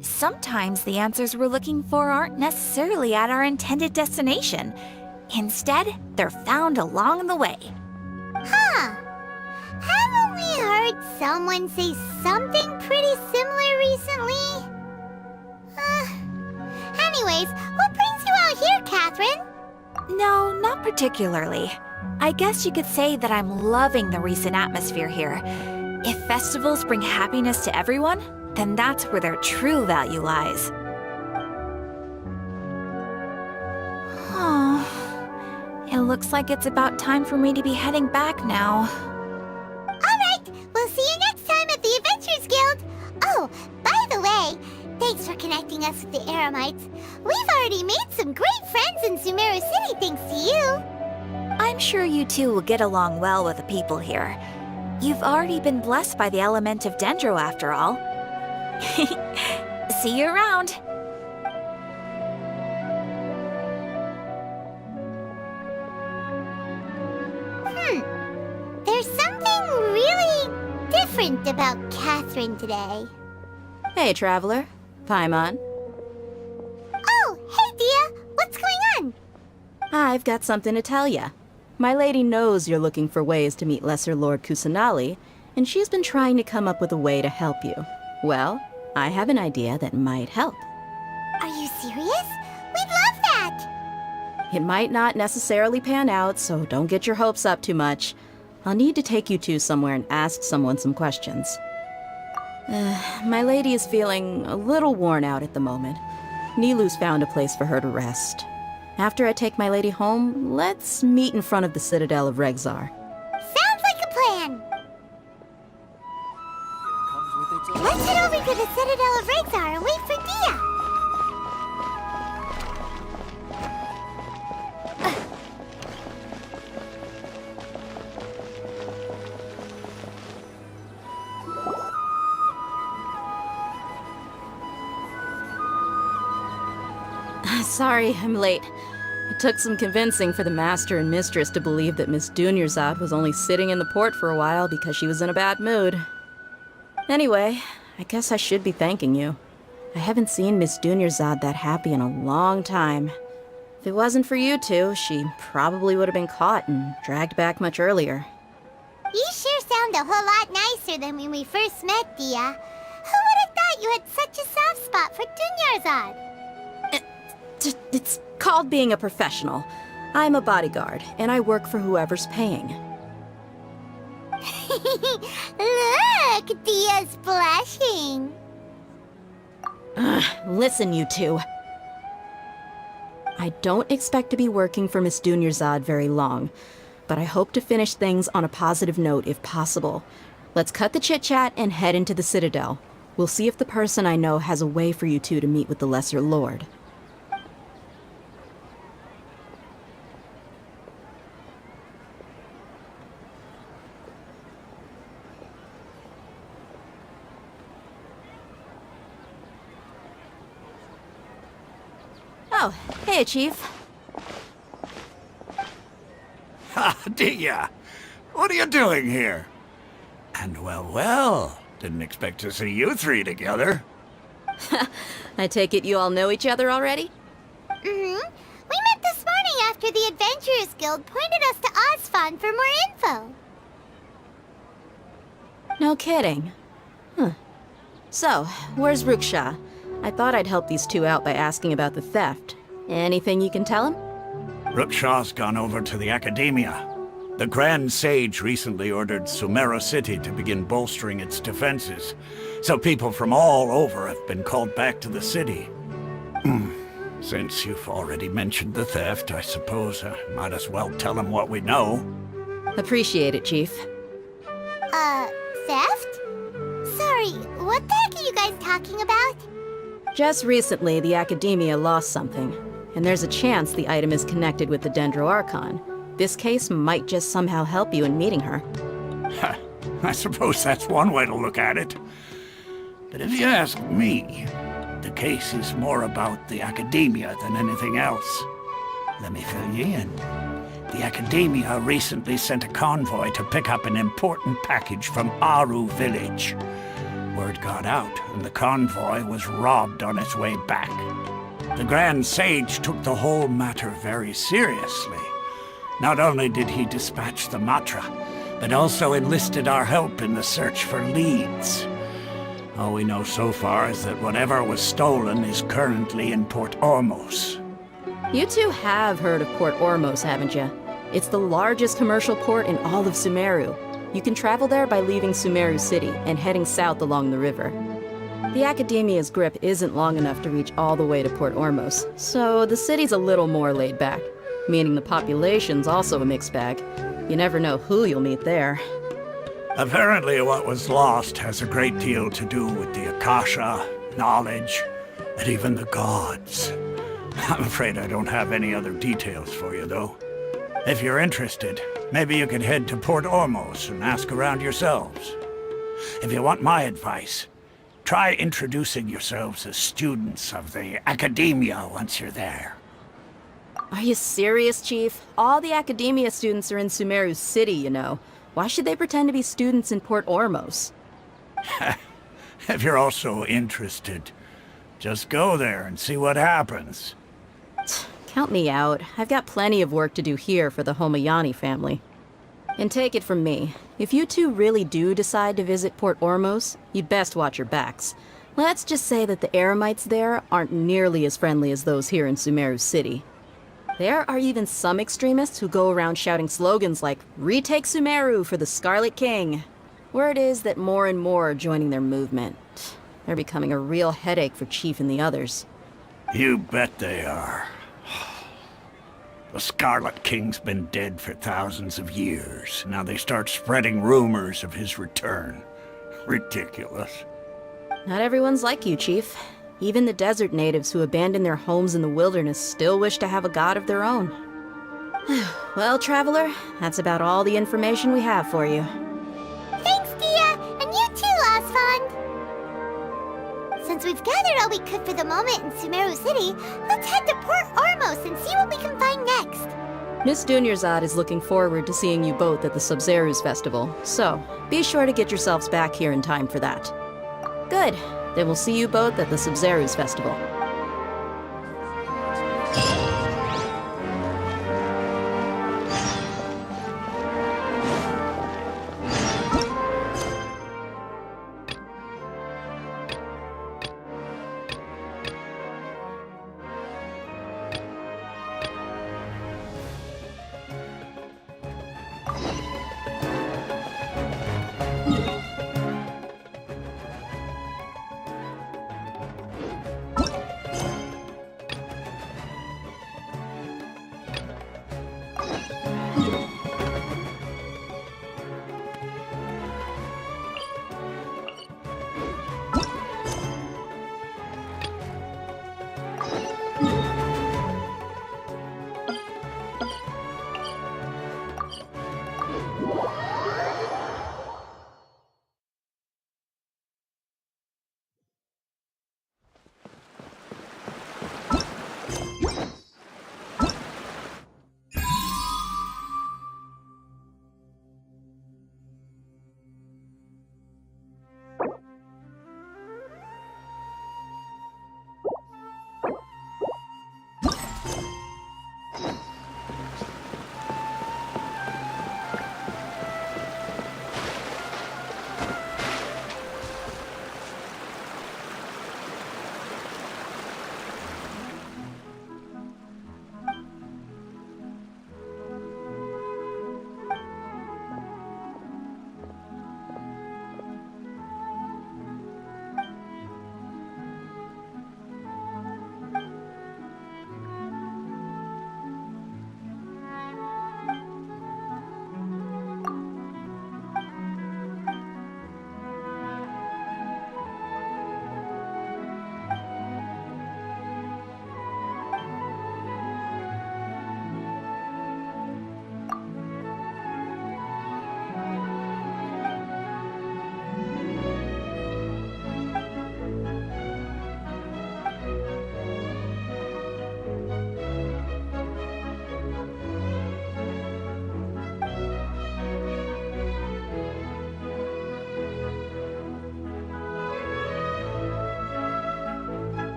Sometimes the answers we're looking for aren't necessarily at our intended destination. Instead, they're found along the way. Huh. Haven't we heard someone say something pretty similar recently? Anyways, what brings you out here, Catherine? No, not particularly. I guess you could say that I'm loving the recent atmosphere here. If festivals bring happiness to everyone, then that's where their true value lies. Oh, it looks like it's about time for me to be heading back now. Alright, we'll see you next time at the Adventurers Guild. Oh, by the way, thanks for connecting us with the Eremites. We've already made some great friends in Sumeru City thanks to you. I'm sure you two will get along well with the people here. You've already been blessed by the element of Dendro after all. See you around. There's something really different about Catherine today. Hey, Traveler. Paimon. Oh, hey, Dia. What's going on? I've got something to tell ya. My lady knows you're looking for ways to meet Lesser Lord Kusanali, and she's been trying to come up with a way to help you. Well, I have an idea that might help. Are you serious? We'd love that! It might not necessarily pan out, so don't get your hopes up too much. I'll need to take you two somewhere and ask someone some questions. My lady is feeling a little worn out at the moment. Nilu's found a place for her to rest. After I take my lady home, let's meet in front of the Citadel of Regzar. Sounds like a plan! Let's head over to the Citadel of Regzar and wait for Dia! Sorry, I'm late. It took some convincing for the master and mistress to believe that Miss Dunyarzad was only sitting in the port for a while because she was in a bad mood. Anyway, I guess I should be thanking you. I haven't seen Miss Dunyarzad that happy in a long time. If it wasn't for you two, she probably would have been caught and dragged back much earlier. You sure sound a whole lot nicer than when we first met, Dia. Who would have thought you had such a soft spot for Dunyarzad? It's called being a professional. I'm a bodyguard, and I work for whoever's paying. Look, Dia's blushing. Listen, you two. I don't expect to be working for Miss Dunyarzad very long, but I hope to finish things on a positive note if possible. Let's cut the chit-chat and head into the Citadel. We'll see if the person I know has a way for you two to meet with the Lesser Lord. Oh, hey, Chief. Ha, Dia! What are you doing here? And well, didn't expect to see you three together. I take it you all know each other already? Mm-hmm. We met this morning after the Adventurers Guild pointed us to Osfon for more info. No kidding. Huh. So, where's Ruksha? I thought I'd help these two out by asking about the theft. Anything you can tell him? Rukshaw's gone over to the Academia. The Grand Sage recently ordered Sumeru City to begin bolstering its defenses, so people from all over have been called back to the city. Since you've already mentioned the theft, I suppose I might as well tell them what we know. Appreciate it, Chief. Theft? Sorry, what the heck are you guys talking about? Just recently, the Academia lost something, and there's a chance the item is connected with the Dendro Archon. This case might just somehow help you in meeting her. I suppose that's one way to look at it. But if you ask me, the case is more about the Academia than anything else. Let me fill you in. The Academia recently sent a convoy to pick up an important package from Aru village. Word got out, and the convoy was robbed on its way back. The Grand Sage took the whole matter very seriously. Not only did he dispatch the Matra, but also enlisted our help in the search for leads. All we know so far is that whatever was stolen is currently in Port Ormos. You two have heard of Port Ormos, haven't you? It's the largest commercial port in all of Sumeru. You can travel there by leaving Sumeru City and heading south along the river. The Academia's grip isn't long enough to reach all the way to Port Ormos, so the city's a little more laid back, meaning the population's also a mixed bag. You never know who you'll meet there. Apparently what was lost has a great deal to do with the Akasha, knowledge, and even the gods. I'm afraid I don't have any other details for you, though. If you're interested, maybe you could head to Port Ormos and ask around yourselves. If you want my advice, try introducing yourselves as students of the Academia once you're there. Are you serious, Chief? All the Academia students are in Sumeru City, you know. Why should they pretend to be students in Port Ormos? If you're also interested, just go there and see what happens. Count me out. I've got plenty of work to do here for the Homayani family. And take it from me, if you two really do decide to visit Port Ormos, you'd best watch your backs. Let's just say that the Eremites there aren't nearly as friendly as those here in Sumeru City. There are even some extremists who go around shouting slogans like, "Retake Sumeru for the Scarlet King." Word is that more and more are joining their movement. They're becoming a real headache for Chief and the others. You bet they are. The Scarlet King's been dead for thousands of years. Now they start spreading rumors of his return. Ridiculous. Not everyone's like you, Chief. Even the desert natives who abandoned their homes in the wilderness still wish to have a god of their own. Well, Traveler, that's about all the information we have for you. Thanks, Dia! And you too, Osfond! Since we've gathered all we could for the moment in Sumeru City, let's head to Port Ormos and see what we can find next. Miss Dunyarzad is looking forward to seeing you both at the Sub-Zeru's festival, so be sure to get yourselves back here in time for that. Good. Then we'll see you both at the Sub-Zeru's festival.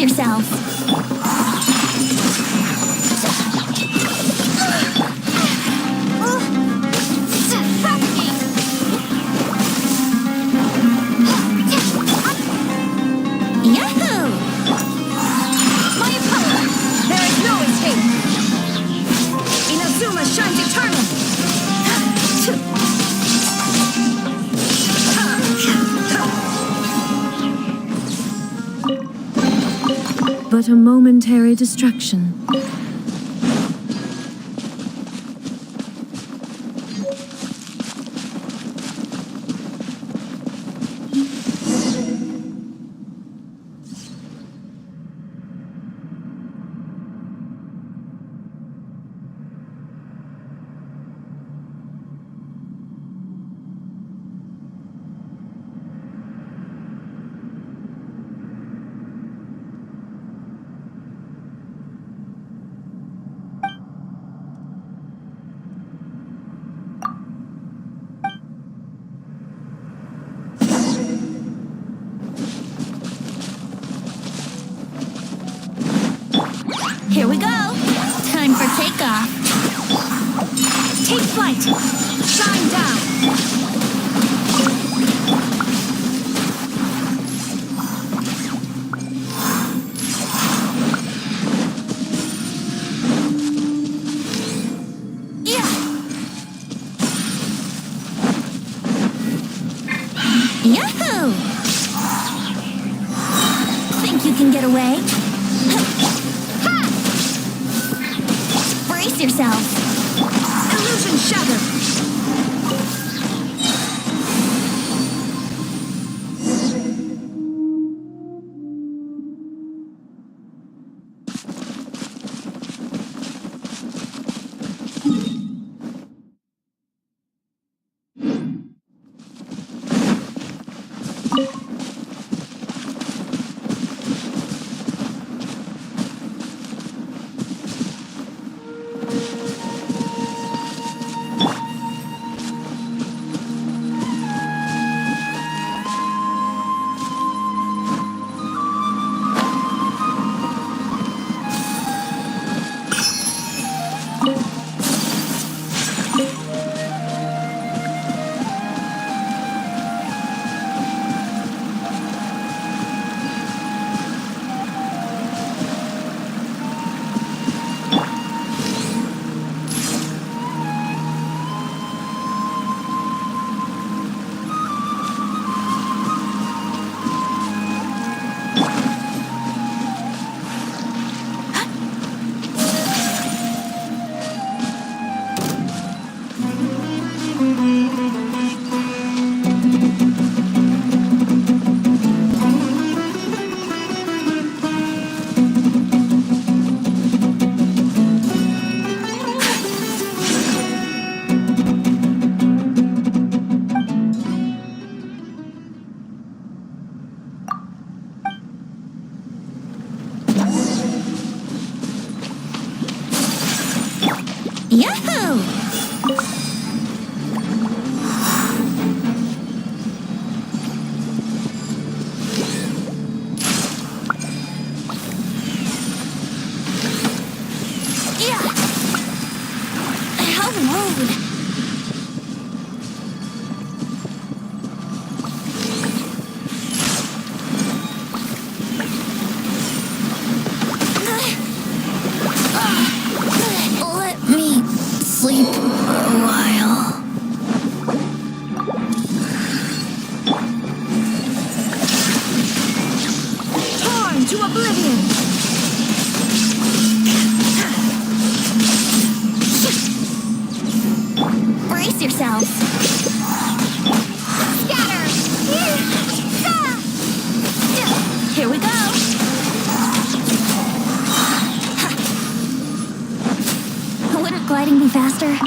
yourselves. Yahoo! My power! There is no escape! Inazuma shines eternal! But a momentary distraction. Here we go! Time for takeoff! Take flight! Shine down! Yahoo! Think you can get away? Brace yourself! Illusion shattered! Yahoo! Yeah! How rude! Let me sleep for a while. Torn to oblivion! Brace yourselves! Scatter! Here we go! Wouldn't gliding be faster?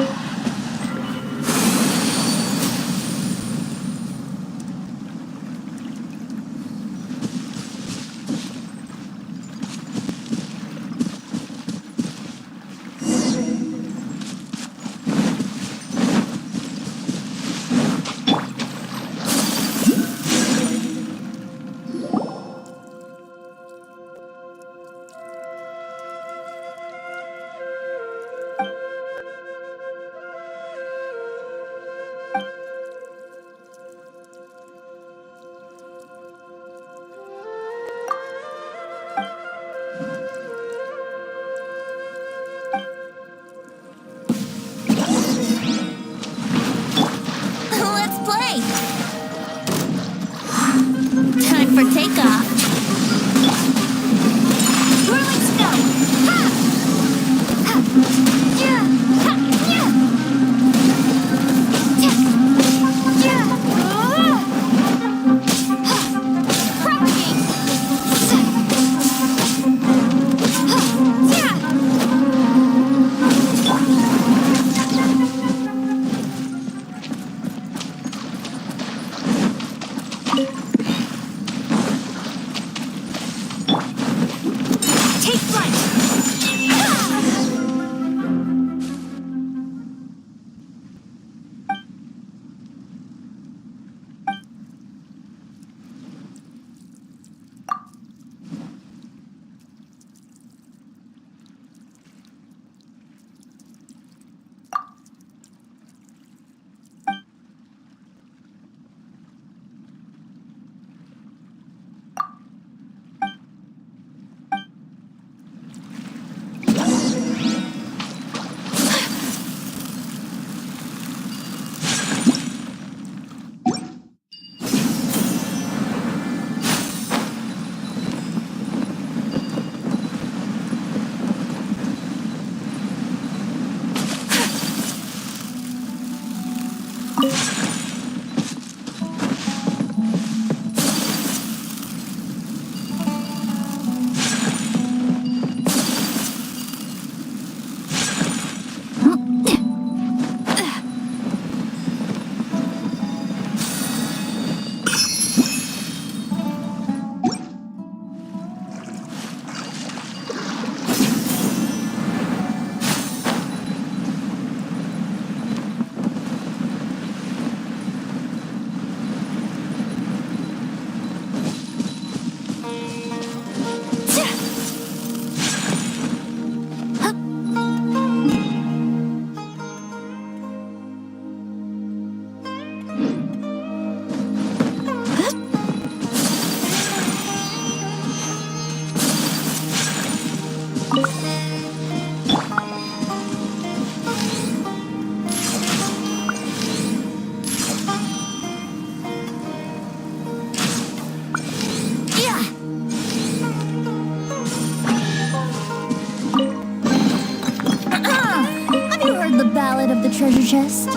treasure chest?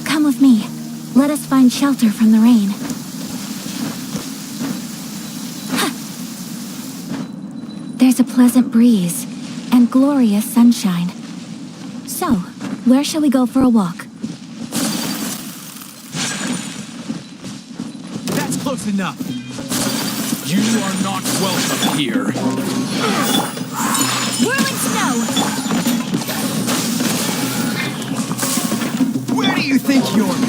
Come with me. Let us find shelter from the rain. There's a pleasant breeze and glorious sunshine. So, where shall we go for a walk? That's close enough. You are not welcome here. Whirling snow! Where do you think you're going?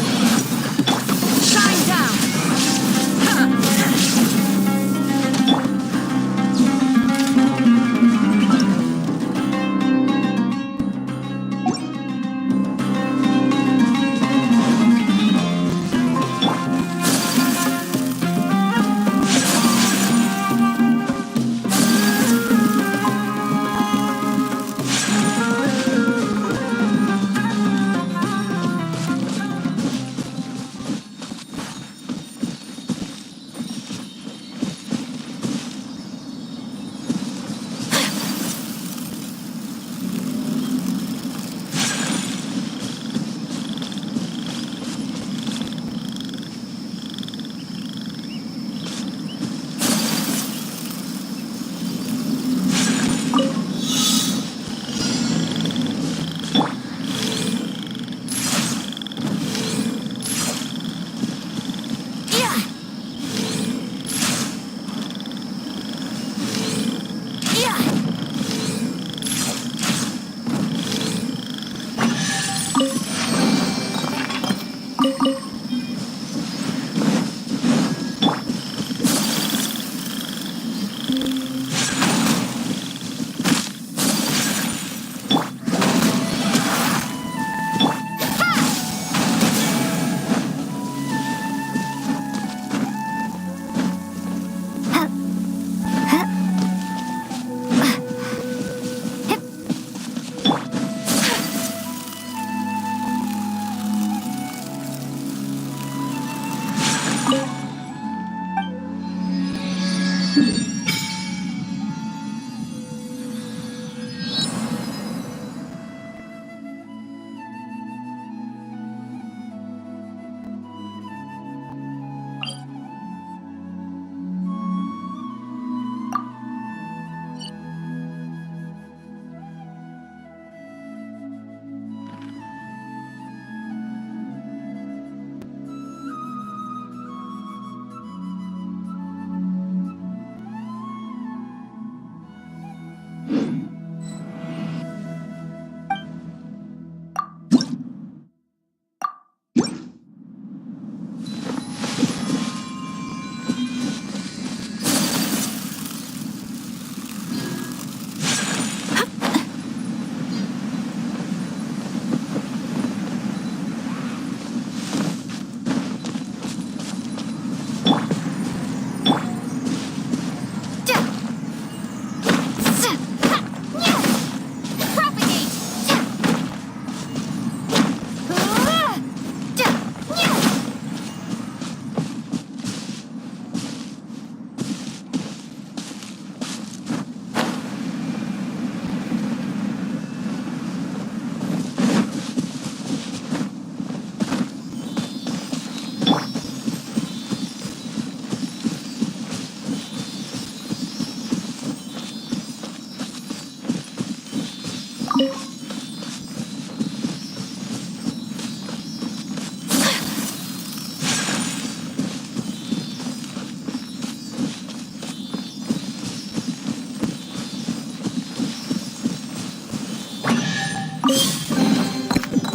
Shine down!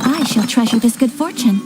I shall treasure this good fortune.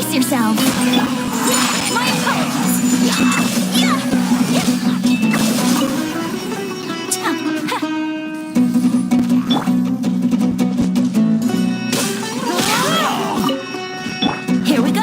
Brace yourselves. My apologies. Here we go.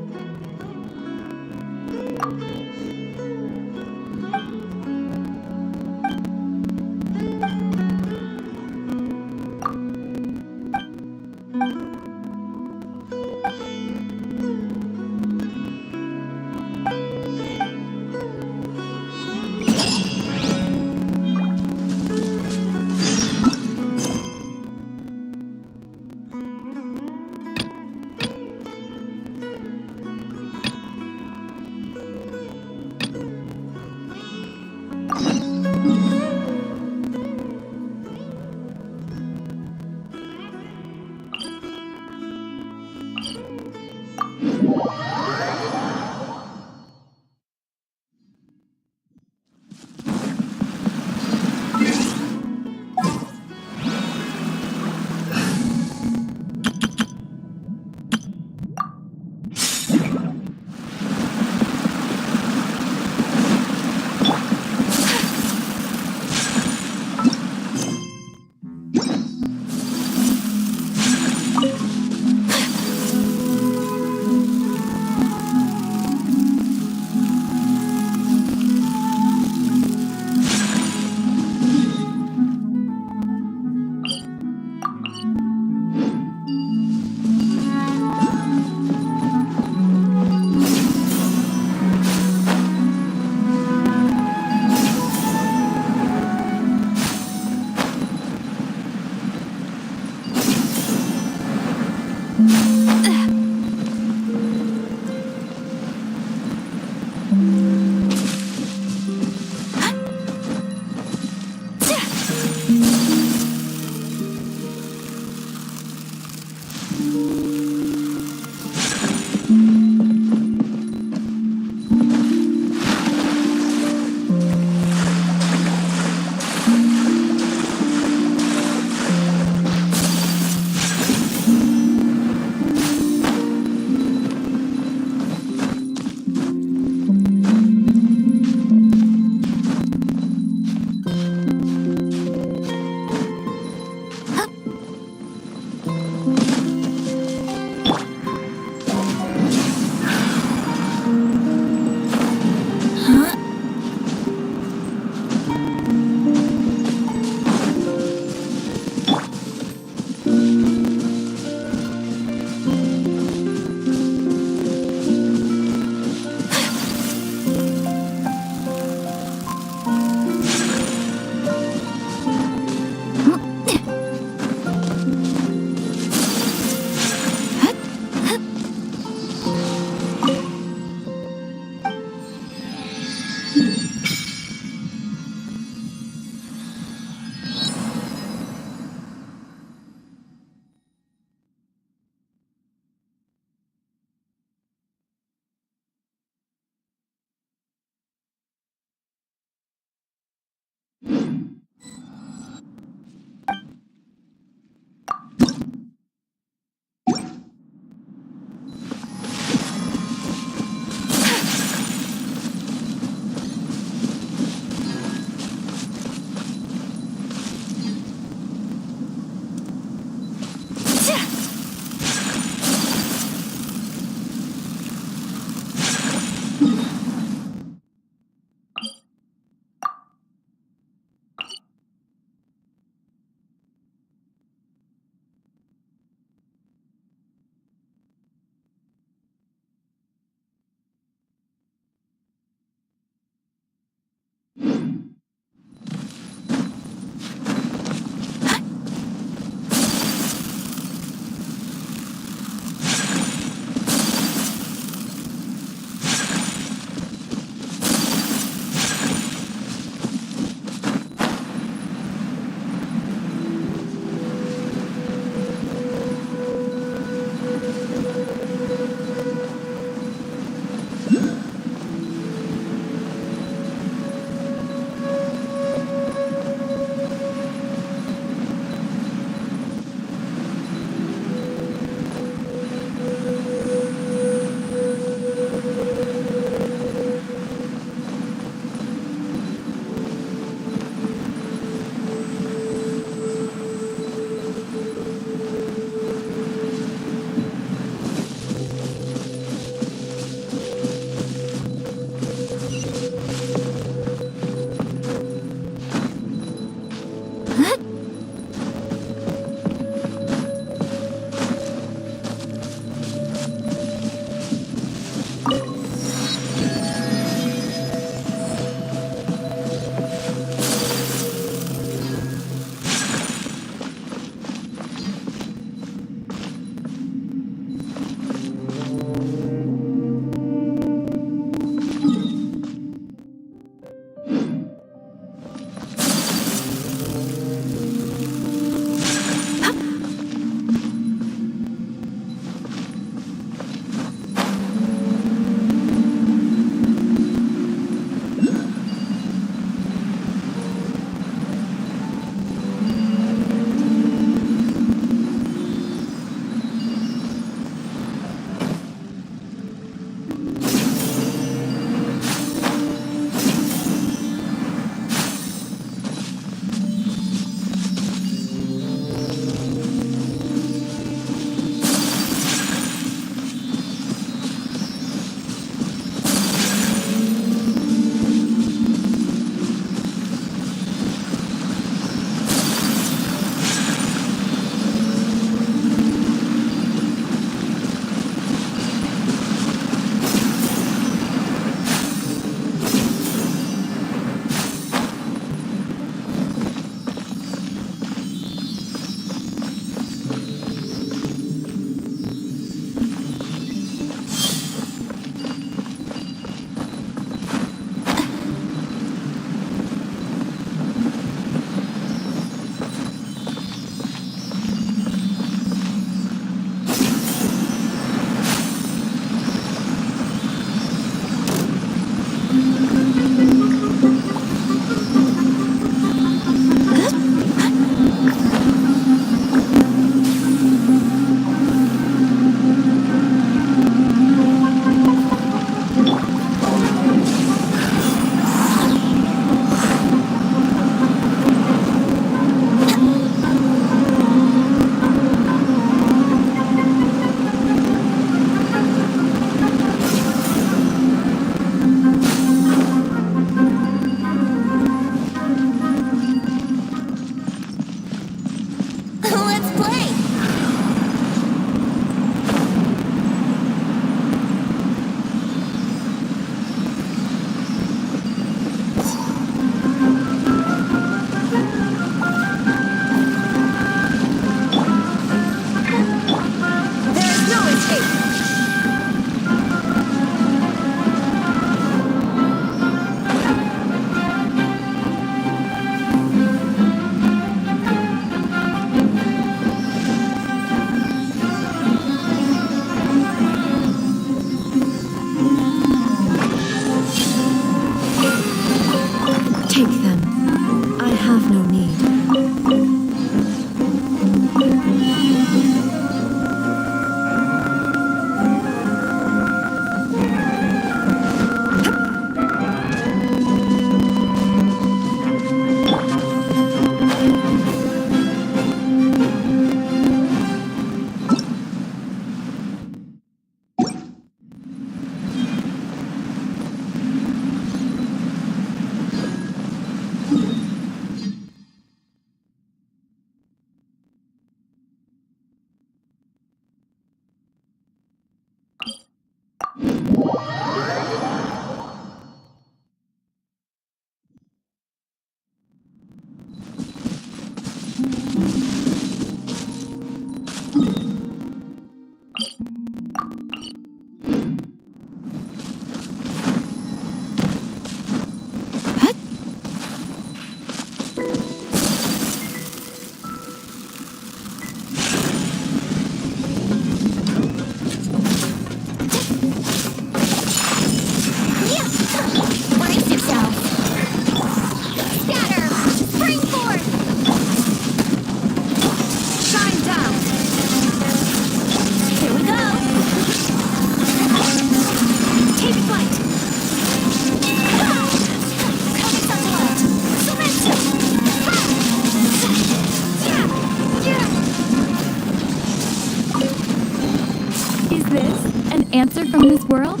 Is this an answer from this world?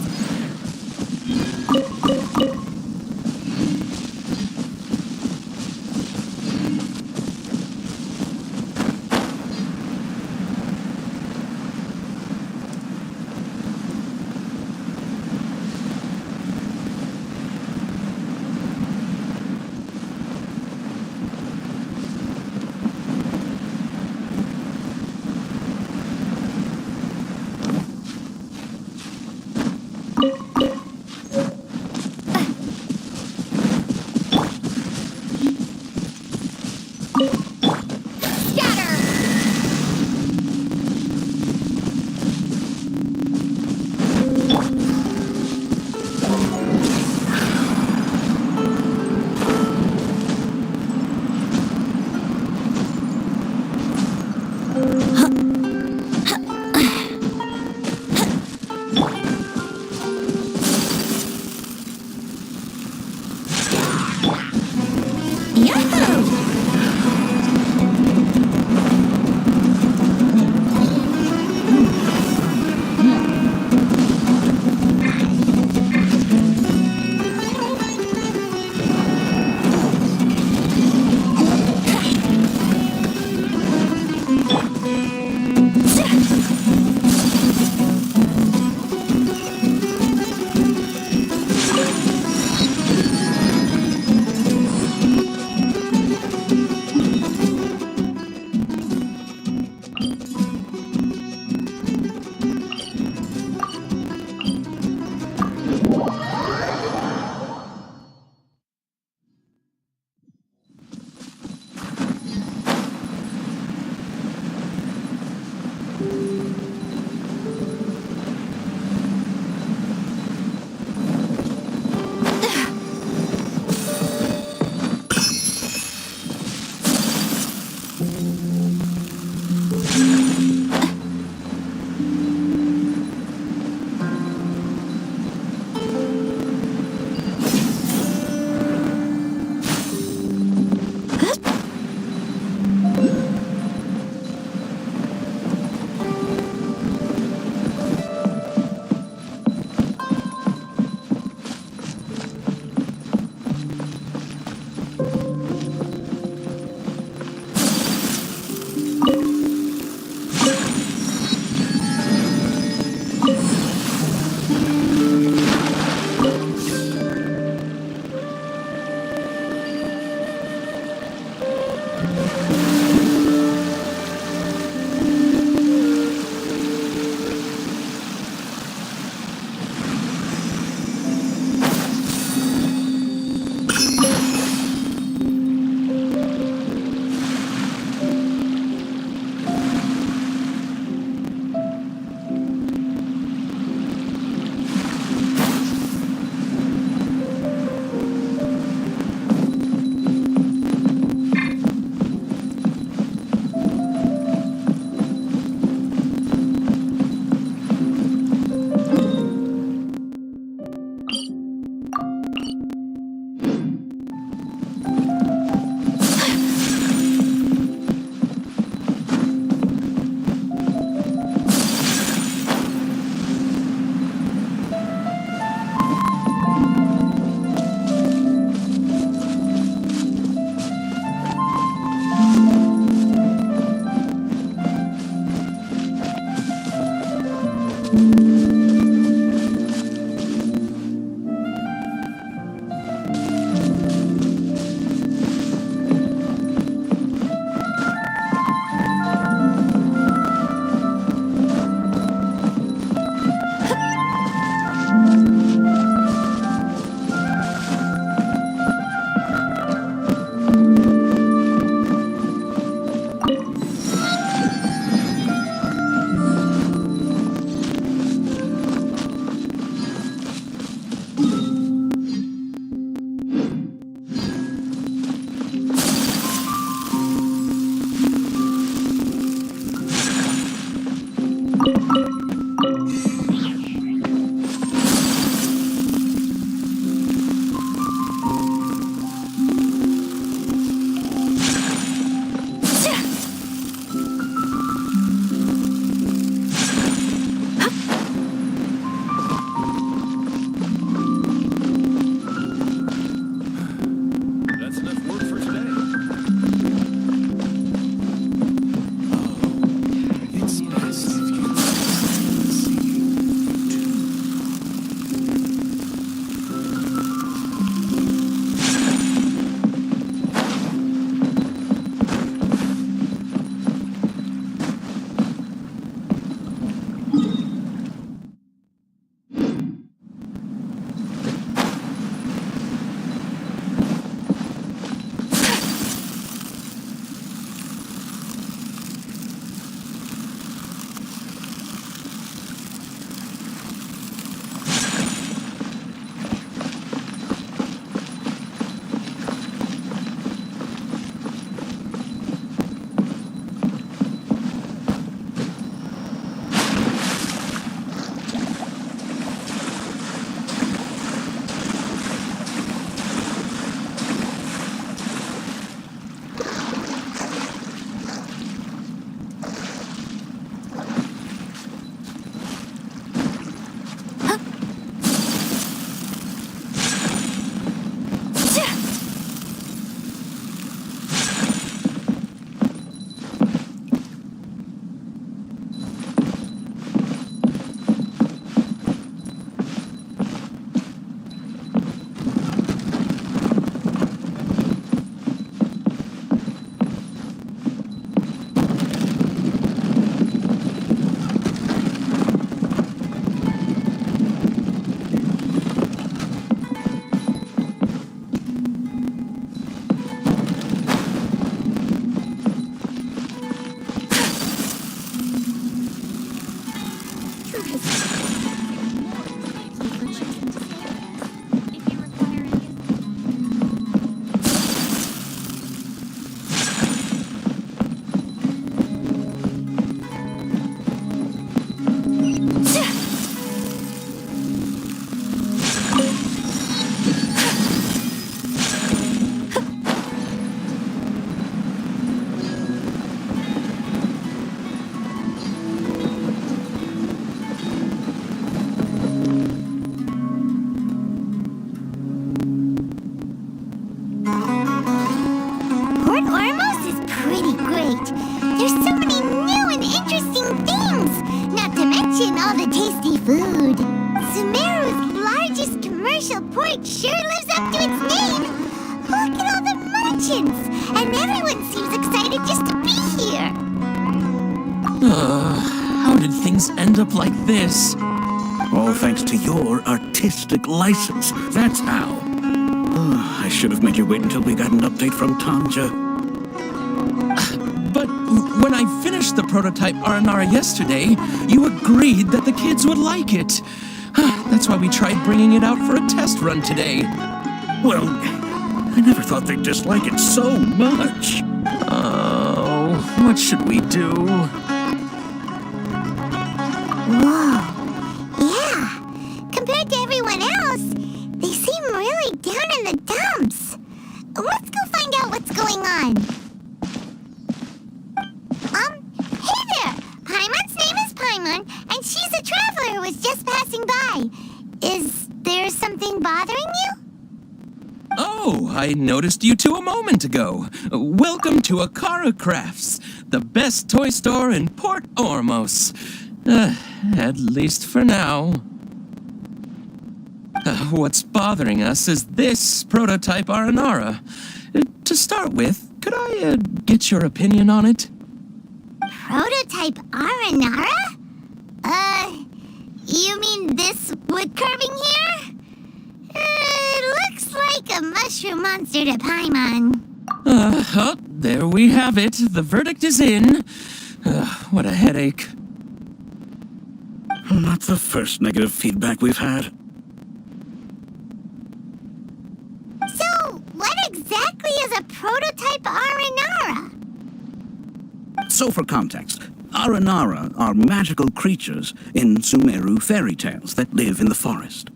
tasty food. Sumeru's largest commercial port sure lives up to its name. Look at all the merchants, and everyone seems excited just to be here. How did things end up like this? All thanks to your artistic license. That's how. I should have made you wait until we got an update from Tanja. But when I finished the prototype Aranara yesterday, you agreed that the kids would like it. That's why we tried bringing it out for a test run today. Well, I never thought they'd dislike it so much. Oh, what should we do? Whoa. Yeah. Compared to everyone else, they seem really down in the dumps. Let's go find out what's going on. Hey there! Paimon's name is Paimon, and she's a traveler who was just passing by. Is there something bothering you? Oh, I noticed you two a moment ago. Welcome to Akara Crafts, the best toy store in Port Ormos. At least for now. What's bothering us is this prototype Aranara. To start with, could I get your opinion on it? Prototype Aranara? You mean this wood carving here? It looks like a mushroom monster to Paimon. There we have it. The verdict is in. What a headache. Not the first negative feedback we've had. So, what exactly is a prototype Aranara? So for context, Aranara are magical creatures in Sumeru fairy tales that live in the forest.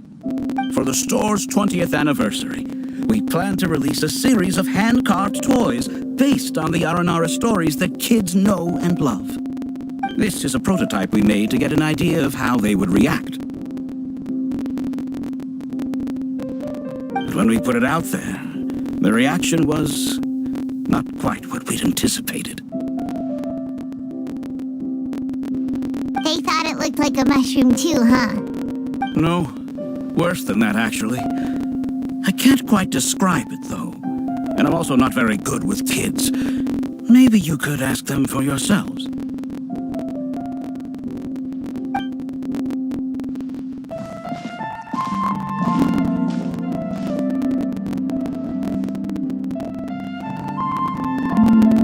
For the store's 20th anniversary, we plan to release a series of hand-carved toys based on the Aranara stories that kids know and love. This is a prototype we made to get an idea of how they would react. But when we put it out there, the reaction was not quite what we'd anticipated. They thought it looked like a mushroom too, huh? No, worse than that, actually. I can't quite describe it, though. And I'm also not very good with kids. Maybe you could ask them for yourselves.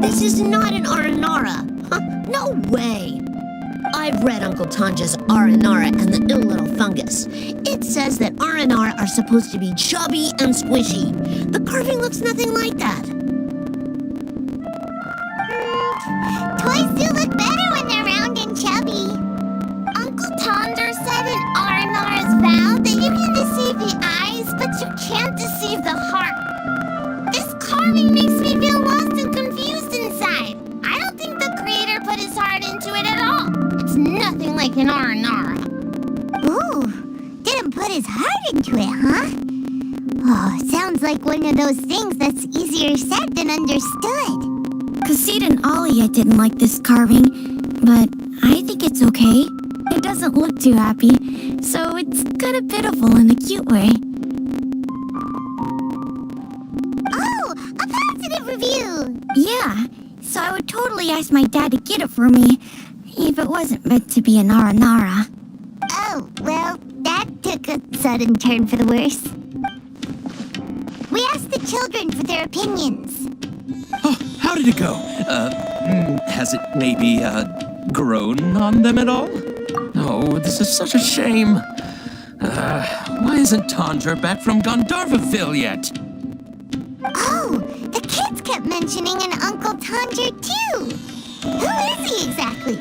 This is not an Aranara. No way. I've read Uncle Tanja's Aranara and the Ill Little Fungus. It says that Aranara are supposed to be chubby and squishy. The carving looks nothing like that. Toys do look better when they're round and chubby. Uncle Tonder said in Aranara's vow that you can deceive the eyes, but you can't deceive the heart. This carving makes me feel lost and confused inside. I don't think the creator put his heart into it at all. It's nothing like an Aranara. Ooh, didn't put his heart into it, huh? Oh, sounds like one of those things that's easier said than understood. Kassid and Alia didn't like this carving, but I think it's okay. It doesn't look too happy, so it's kind of pitiful in a cute way. Oh, a positive review! Yeah, so I would totally ask my dad to get it for me, if it wasn't meant to be an Aranara. Oh, well, that took a sudden turn for the worse. We asked the children for their opinions. Oh, how did it go? Has it maybe, grown on them at all? Oh, this is such a shame. Why isn't Tondra back from Gandharvaville yet? Oh, the kids kept mentioning an Uncle Tondra too. Who is he exactly?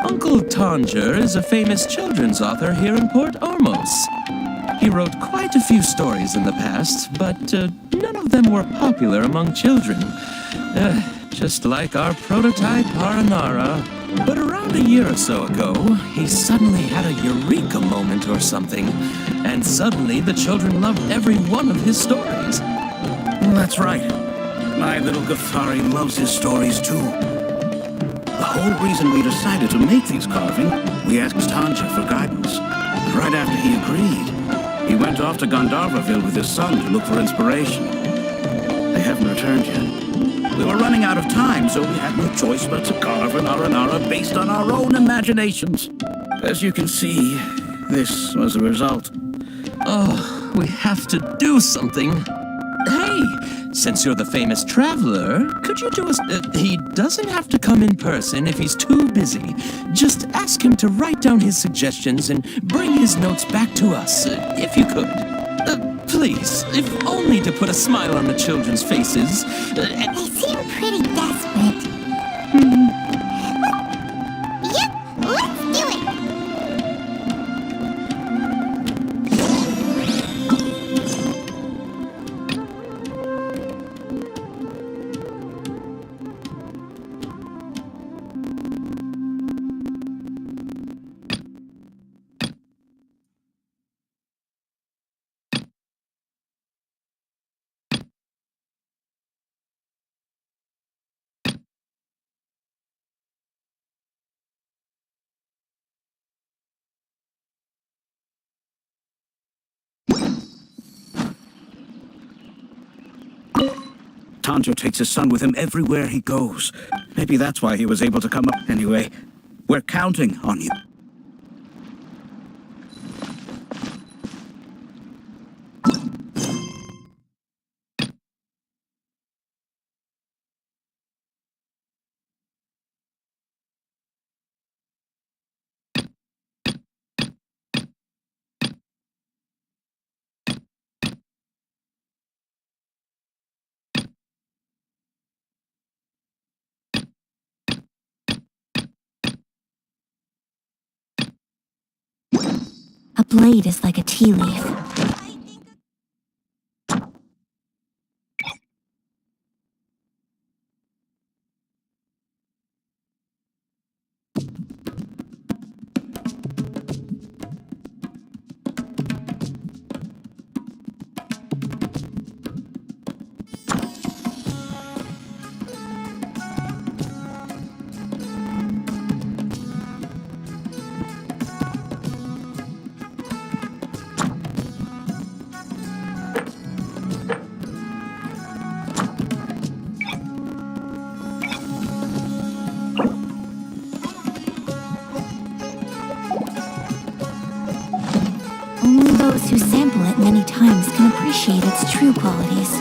Uncle Tondra is a famous children's author here in Port Ormos. He wrote quite a few stories in the past, but none of them were popular among children. Just like our prototype Aranara. But around a year or so ago, he suddenly had a eureka moment or something, and suddenly the children loved every one of his stories. That's right. My little Gathari loves his stories too. The whole reason we decided to make these carvings. We asked Tanja for guidance. And right after he agreed, he went off to Gandharvaville with his son to look for inspiration. They haven't returned yet. We were running out of time, so we had no choice but to carve an aranara based on our own imaginations. As you can see, this was the result. Oh, we have to do something. Hey, since you're the famous traveler, could you do us... he doesn't have to come in person if he's too busy. Just ask him to write down his suggestions and bring his notes back to us, if you could. Please, if only to put a smile on the children's faces. They seem pretty desperate. Yep, let's do it! Tanja takes his son with him everywhere he goes. Maybe that's why he was able to come up. Anyway, we're counting on you. A blade is like a tea leaf. Only those who sample it many times can appreciate its true qualities.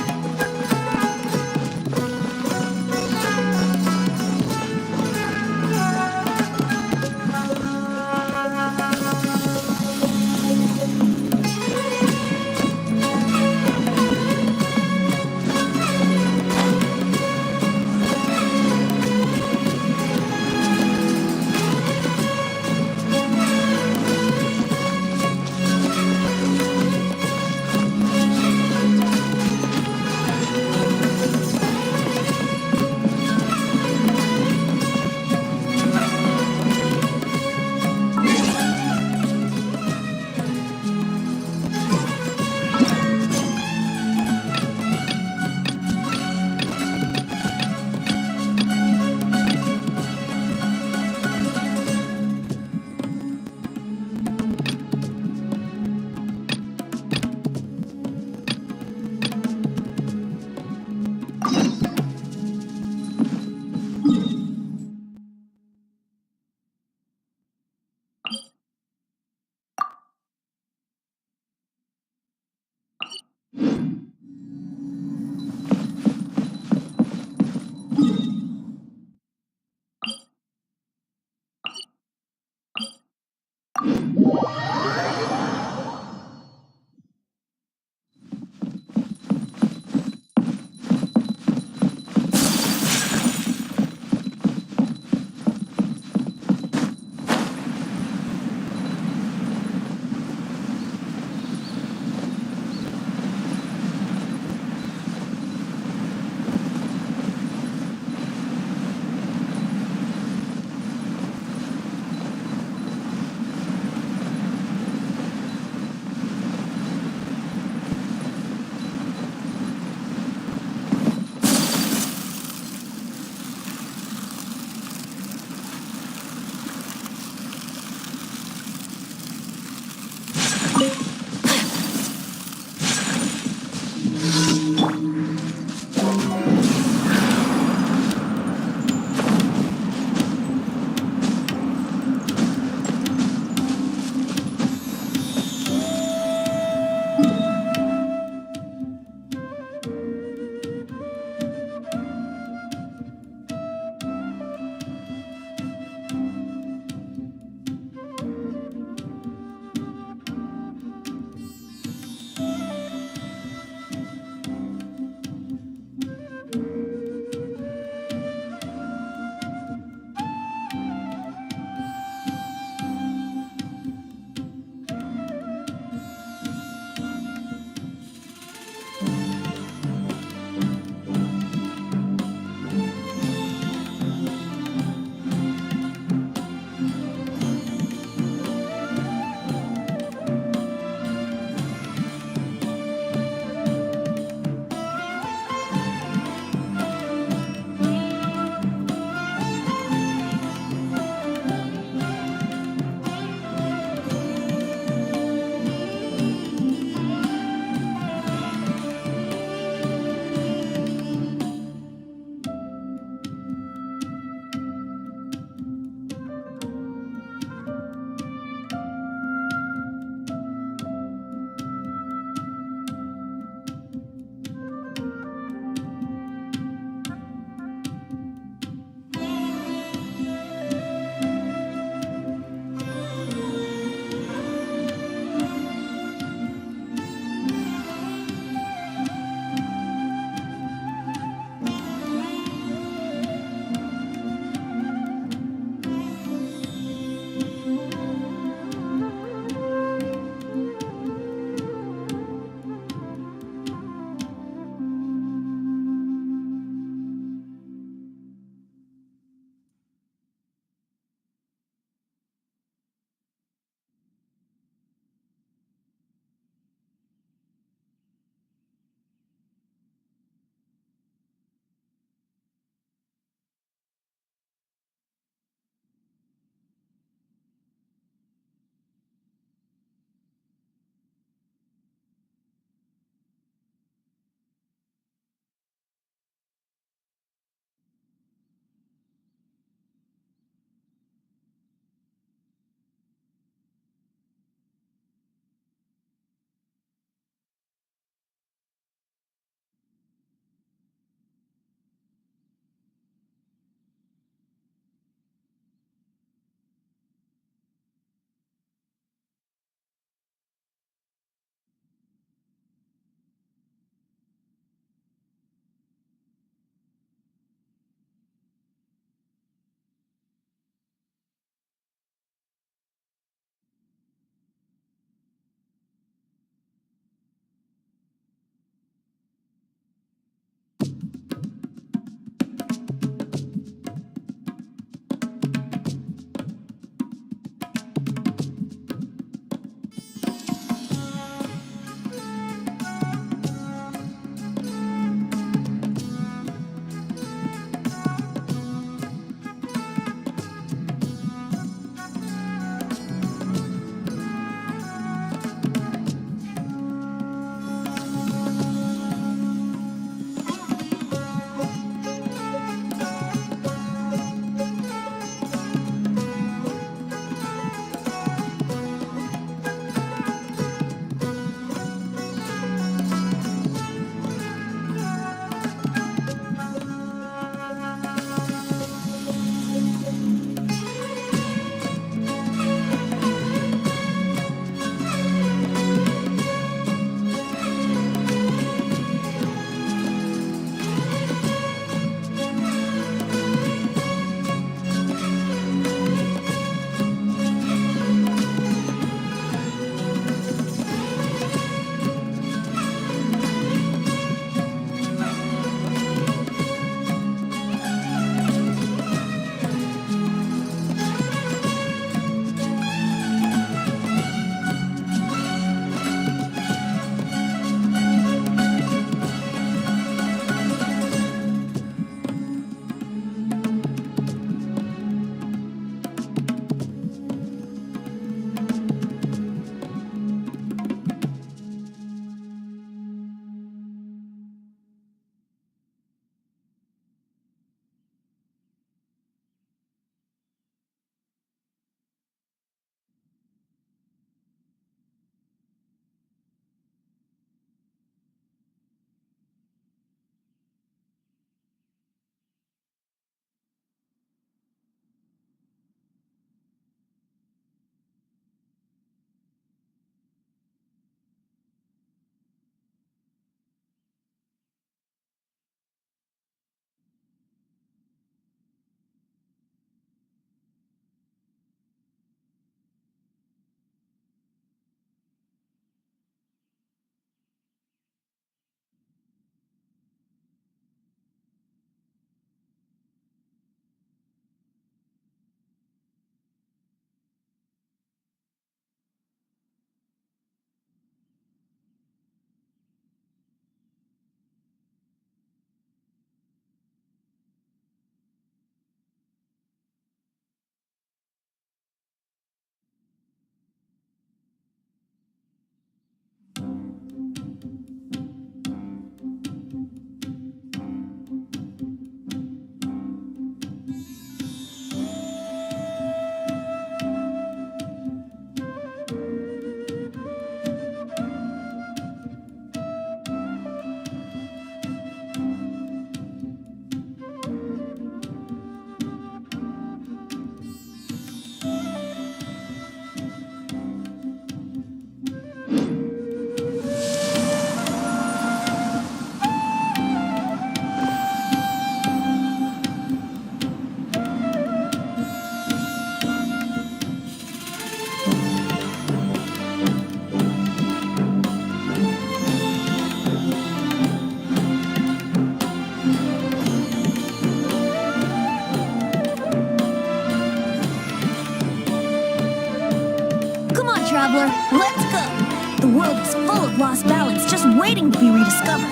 traveler. Let's go! The world is full of lost balance just waiting to be rediscovered.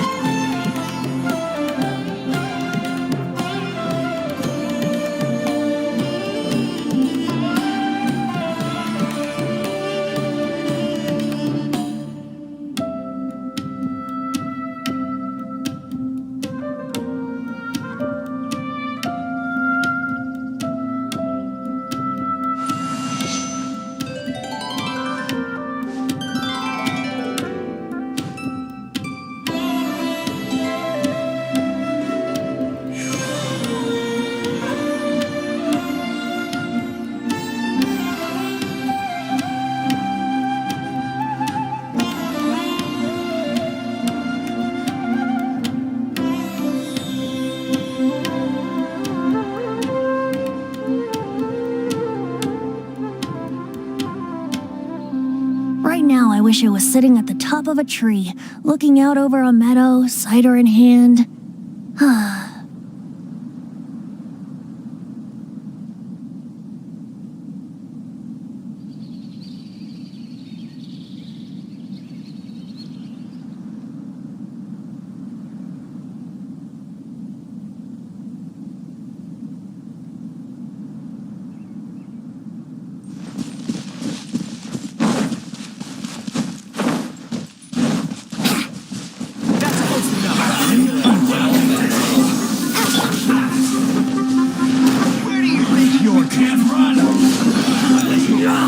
Right now, I wish I was sitting at the top of a tree, looking out over a meadow, cider in hand.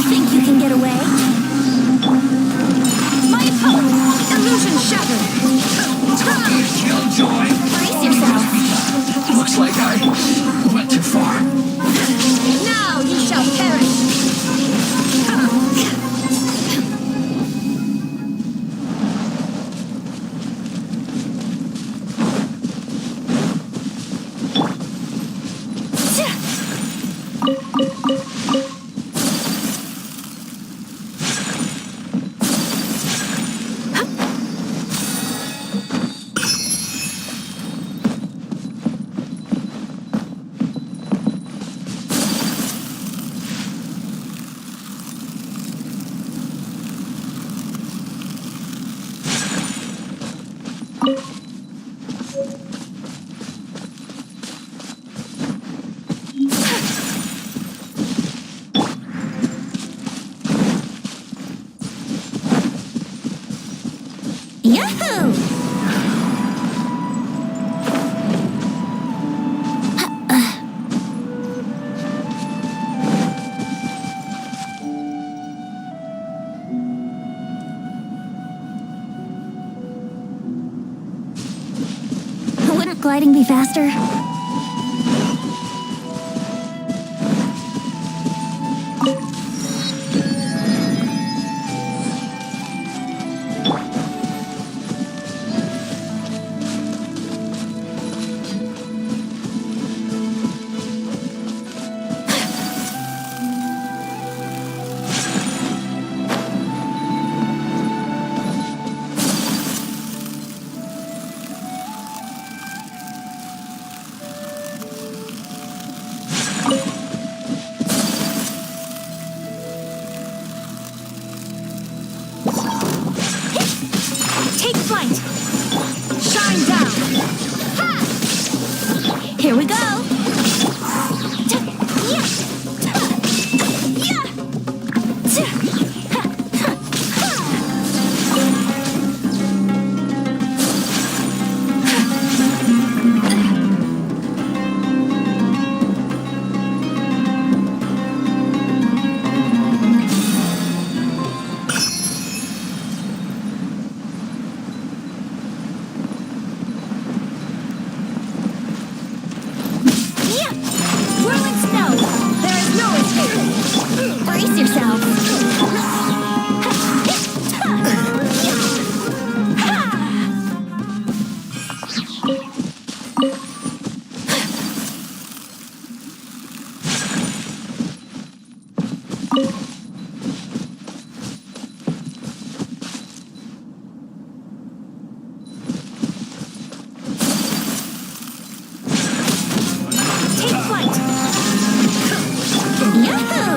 Think you can get away? My opponent! Illusion shattered! Killjoy! Brace yourself! Looks like I went too far. Now you shall perish! Yahoo! Wouldn't gliding be faster? Take flight! Shine down! Ha! Here we go! Whirling snow! There is no escape! Brace yourself! Take flight! Yahoo!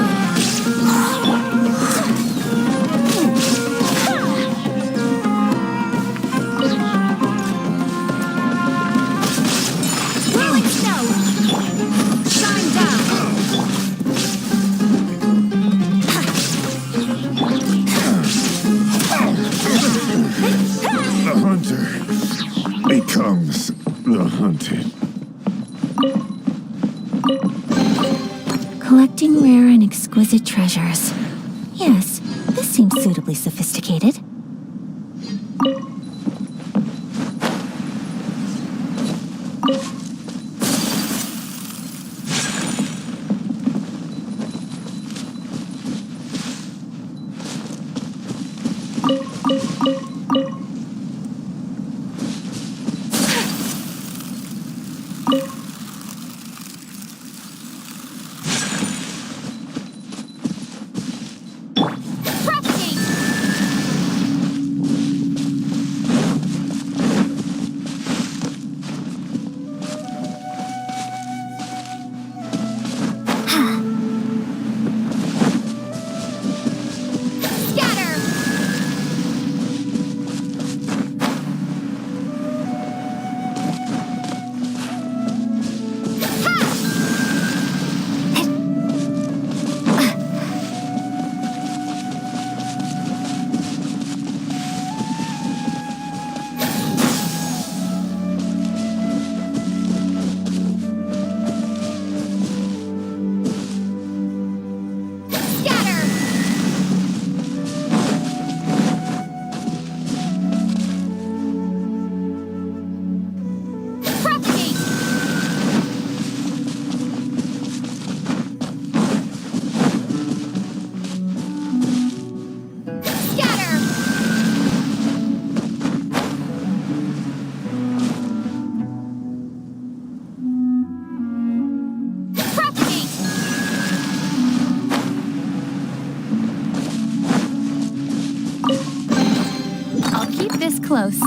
exquisite treasures. Yes, this seems suitably sophisticated. I'll keep this close.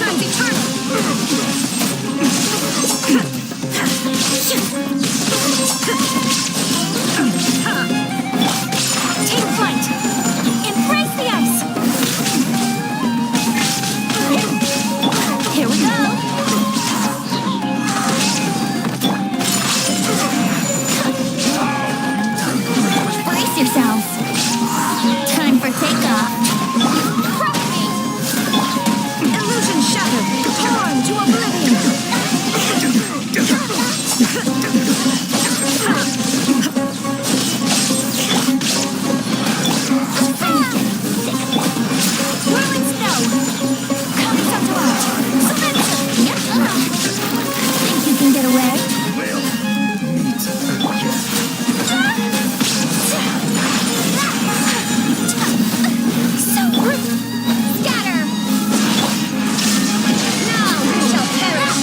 shines eternal! Take flight! Embrace the ice! Here we go! Brace yourselves! Time for takeoff! Crush me! Illusion shattered! Torn to oblivion! Whirling snow! Kamisato out! Sumeru! Think you can get away? So rude! Scatter! Now we shall perish!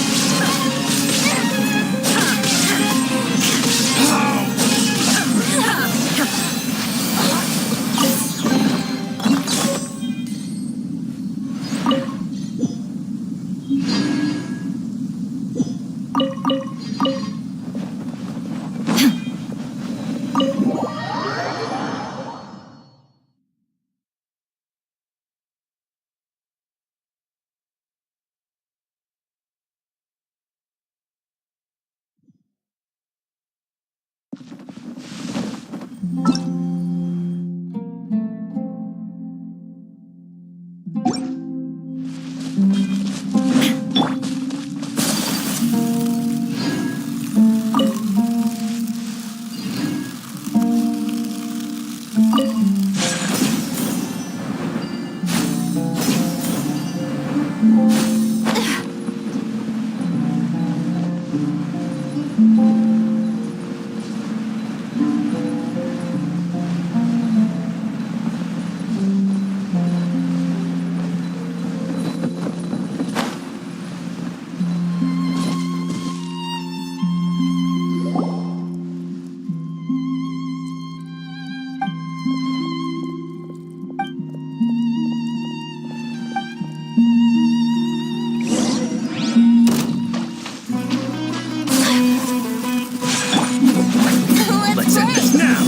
Let's end this now!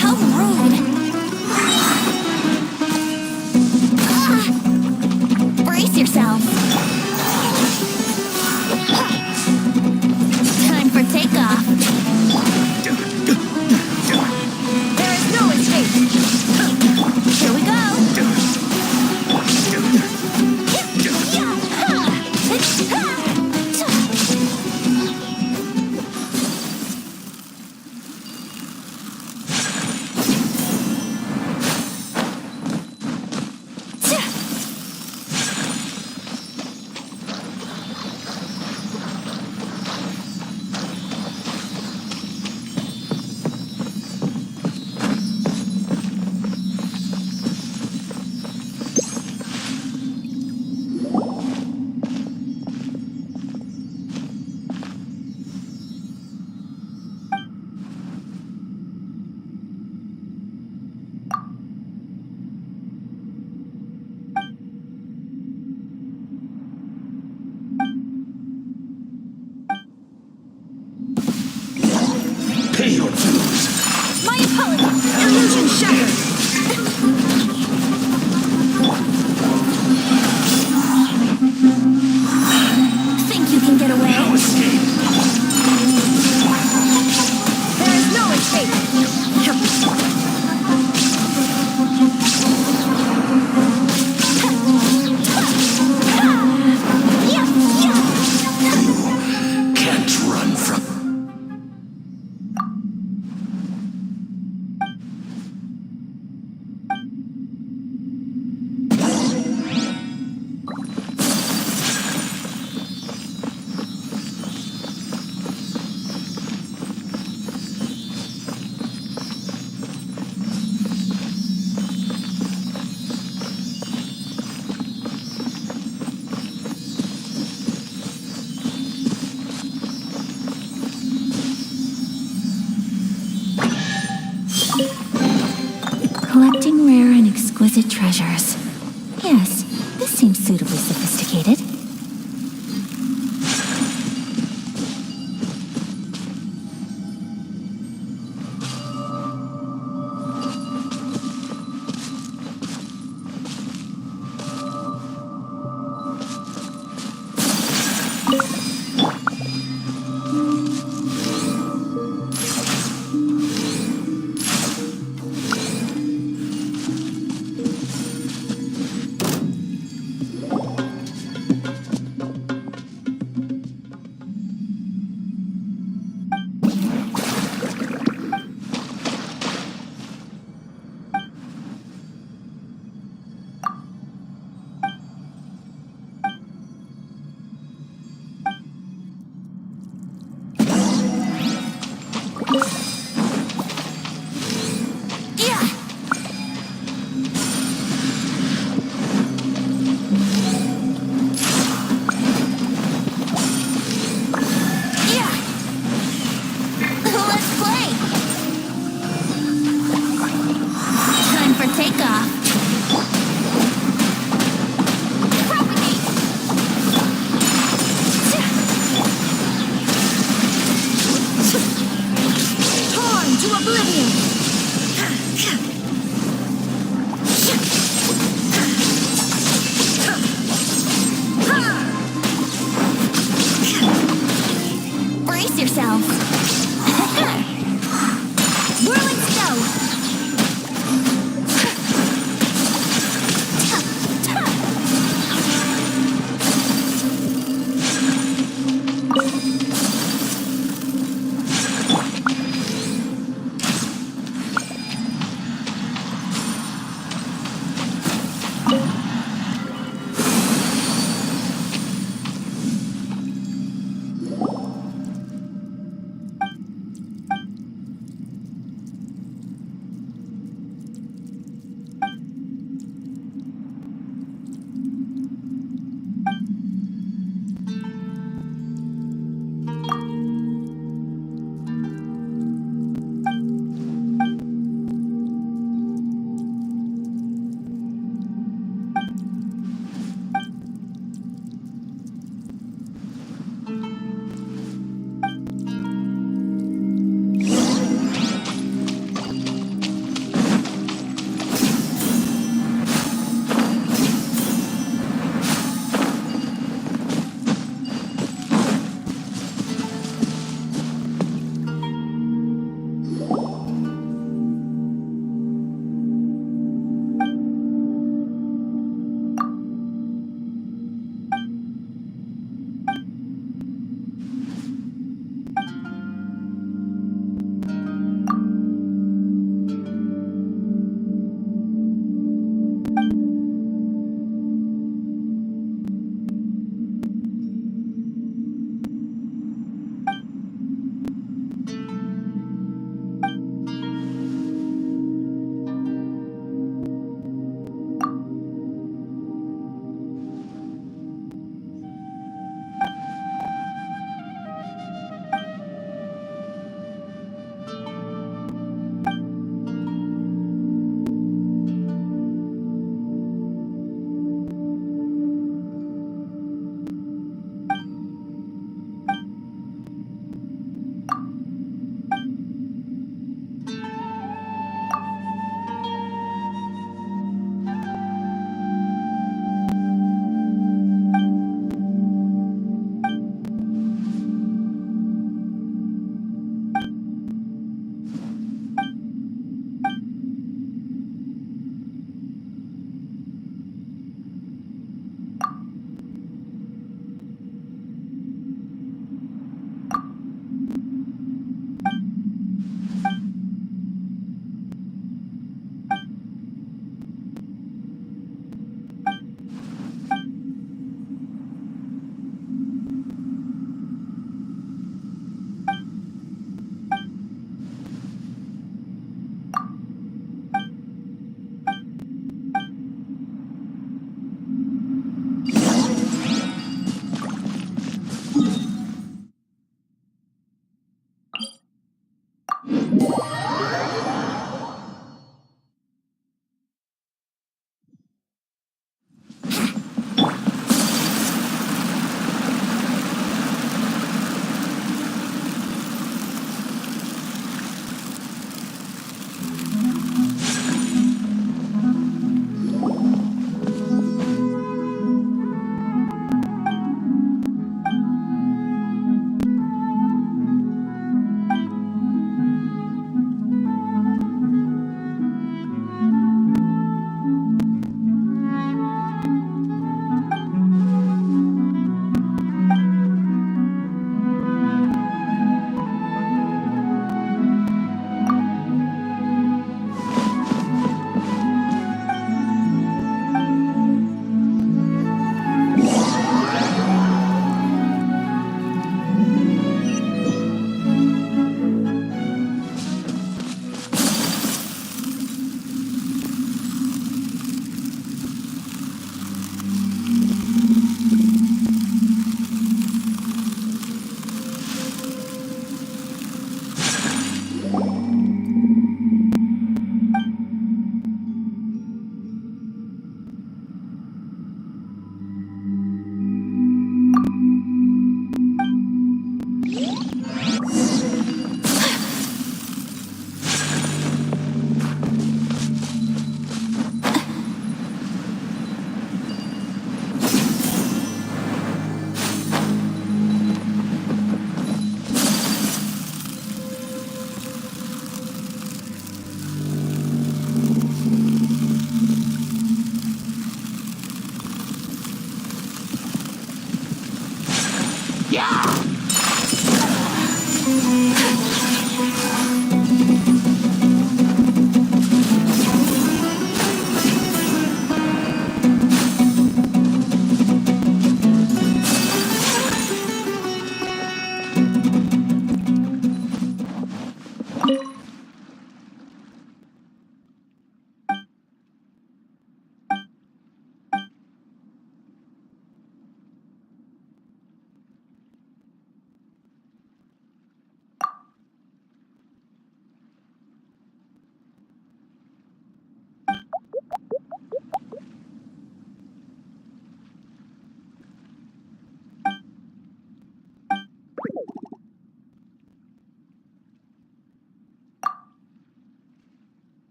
How rude! Brace yourselves! Time for takeoff! There is no escape! Here we go! Pay your dues! My apologies! Illusion shattered! Think you can get away? No escape! There is no escape! Can't run from... Collecting rare and exquisite treasures. Yes, this seems suitably sophisticated.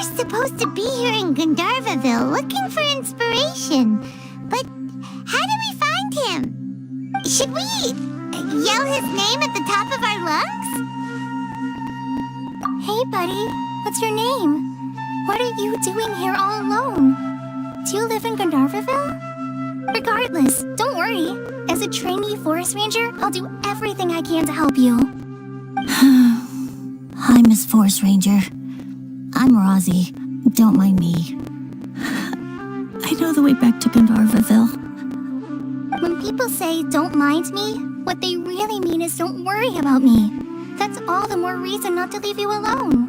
We're supposed to be here in Gandharvaville looking for inspiration. But how do we find him? Should we yell his name at the top of our lungs? Hey, buddy. What's your name? What are you doing here all alone? Do you live in Gandharvaville? Regardless, don't worry. As a trainee forest ranger, I'll do everything I can to help you. Hi, Miss Forest Ranger. I'm Rosie. Don't mind me. I know the way back to Gandharvaville. When people say, don't mind me, what they really mean is don't worry about me. That's all the more reason not to leave you alone.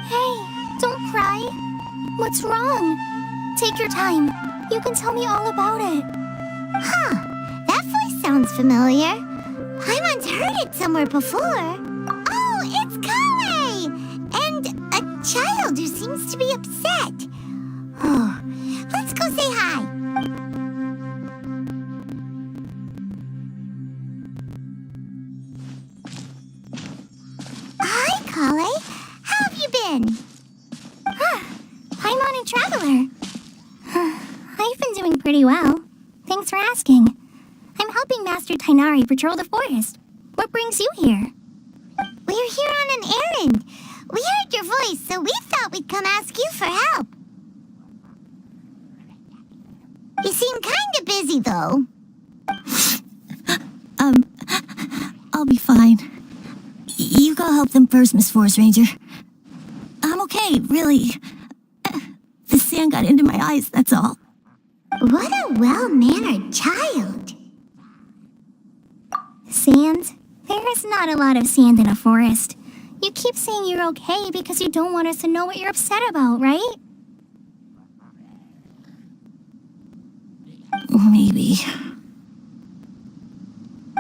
Hey, don't cry. What's wrong? Take your time. You can tell me all about it. Huh, that voice sounds familiar. Paimon's heard it somewhere before. Oh, it's Kale! And a child who seems to be upset. Oh, let's go say hi. Hi, Kale. How have you been? Paimon and Traveler. I've been doing pretty well. Thanks for asking. I'm helping Master Tainari patrol the forest. What brings you here? We're here on an errand. We heard your voice, so we thought we'd come ask you for help. You seem kinda busy, though. I'll be fine. You go help them first, Miss Forest Ranger. I'm okay, really. The sand got into my eyes, that's all. What a well-mannered child. Sand? There is not a lot of sand in a forest. You keep saying you're okay because you don't want us to know what you're upset about, right? Maybe.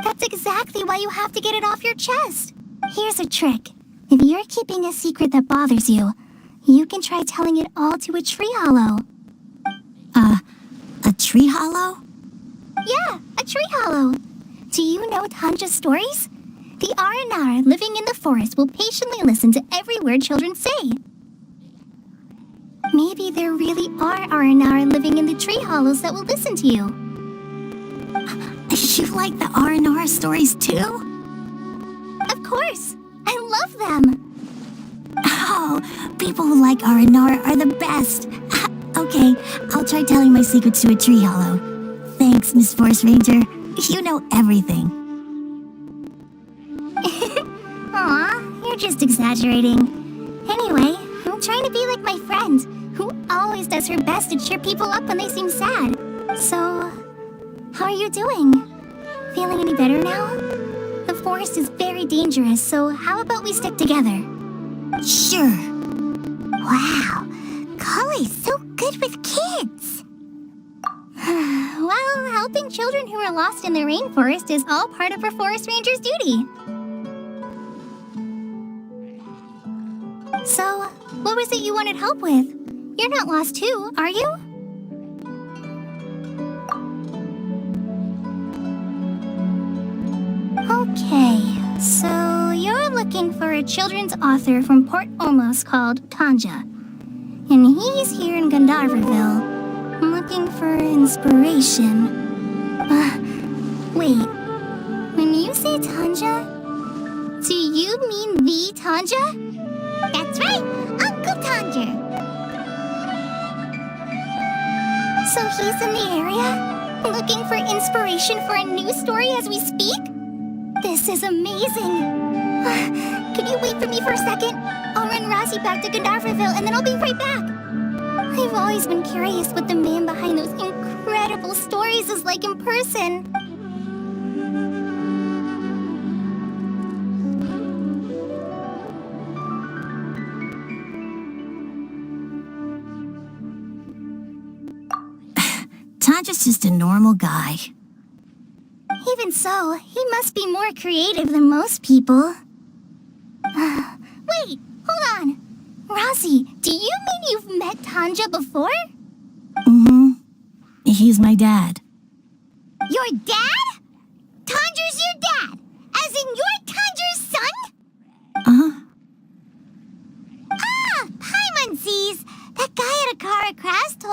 That's exactly why you have to get it off your chest. Here's a trick. If you're keeping a secret that bothers you, you can try telling it all to a tree hollow. A tree hollow? Yeah, a tree hollow. Do you know Tanja's stories? The Aranara living in the forest will patiently listen to every word children say. Maybe there really are Aranara living in the tree hollows that will listen to you. You like the Aranara stories too? Of course! I love them! Oh, people who like Aranara are the best. Okay, I'll try telling my secrets to a tree hollow. Thanks, Miss Forest Ranger. You know everything. Aw, you're just exaggerating. Anyway, I'm trying to be like my friend, who always does her best to cheer people up when they seem sad. So, how are you doing? Feeling any better now? The forest is very dangerous, so how about we stick together? Sure. Wow, Kale's so good with kids. Well, helping children who are lost in the rainforest is all part of our forest ranger's duty. So, what was it you wanted help with? You're not lost too, are you? Okay, so you're looking for a children's author from Port Olmos called Tanja. And he's here in Gandharvaville. Looking for inspiration. Wait. When you say Tanja, do you mean the Tanja? That's right, Uncle Tanja. So he's in the area? Looking for inspiration for a new story as we speak? This is amazing. Can you wait for me for a second? I'll run Rosie back to Gandharvaville and then I'll be right back. I've always been curious what the man behind those incredible stories is like in person. Tanja's just a normal guy. Even so, he must be more creative than most people. Wait, hold on. Rosie, do you mean you've met Tanja before? Mm-hmm. He's my dad. Your dad?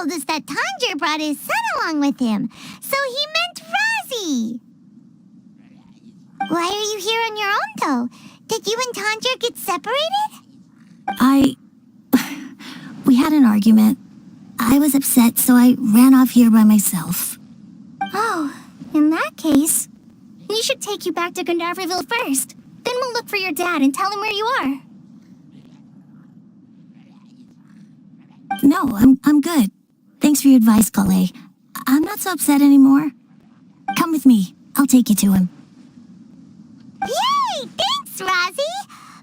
told us that Tanjir brought his son along with him, so he meant Razi. Why are you here on your own, though? Did you and Tanjir get separated? We had an argument. I was upset, so I ran off here by myself. Oh, in that case, we should take you back to Gandharville first. Then we'll look for your dad and tell him where you are. No, I'm good. Thanks for your advice, Kale. I'm not so upset anymore. Come with me. I'll take you to him. Yay! Thanks, Razi!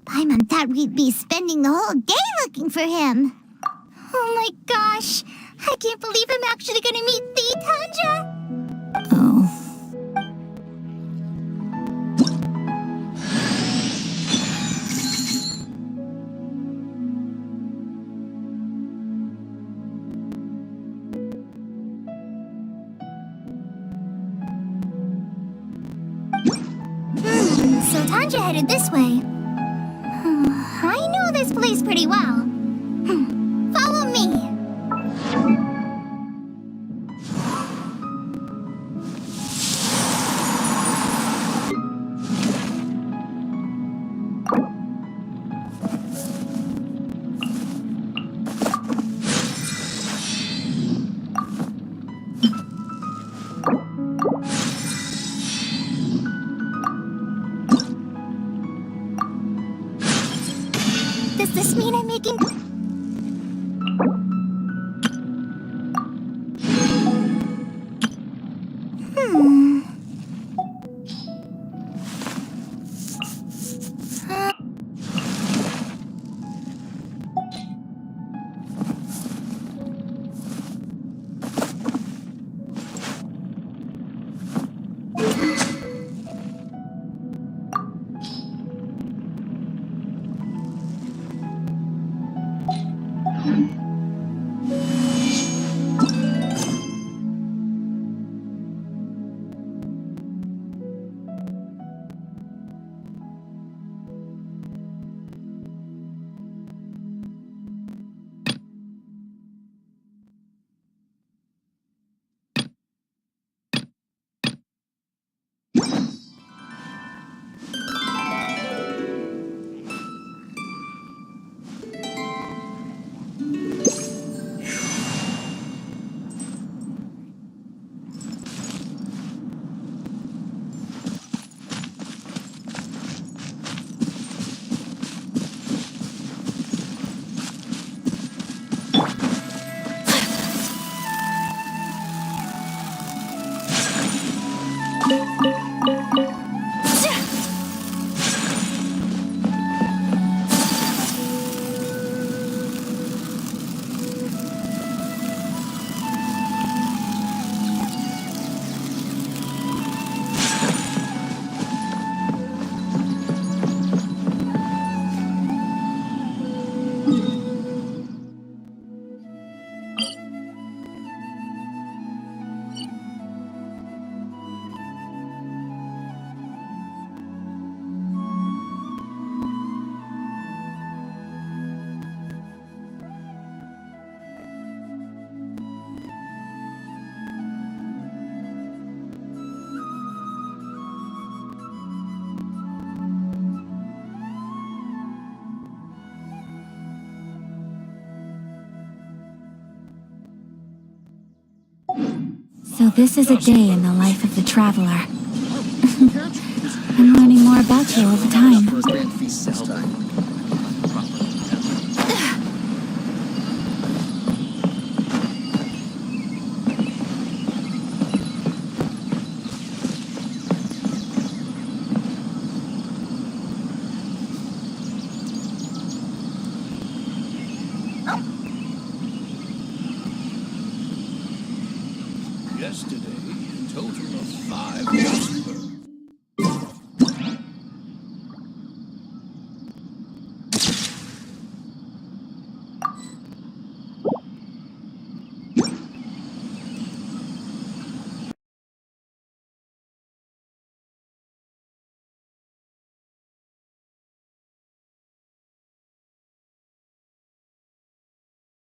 Paimon thought we'd be spending the whole day looking for him. Oh my gosh! I can't believe I'm actually gonna meet the Tanja! Oh. So Tanja headed this way. I know this place pretty well. Follow me. Does this mean I'm making... So this is a day in the life of the traveler. I'm learning more about you all the time. Yesterday,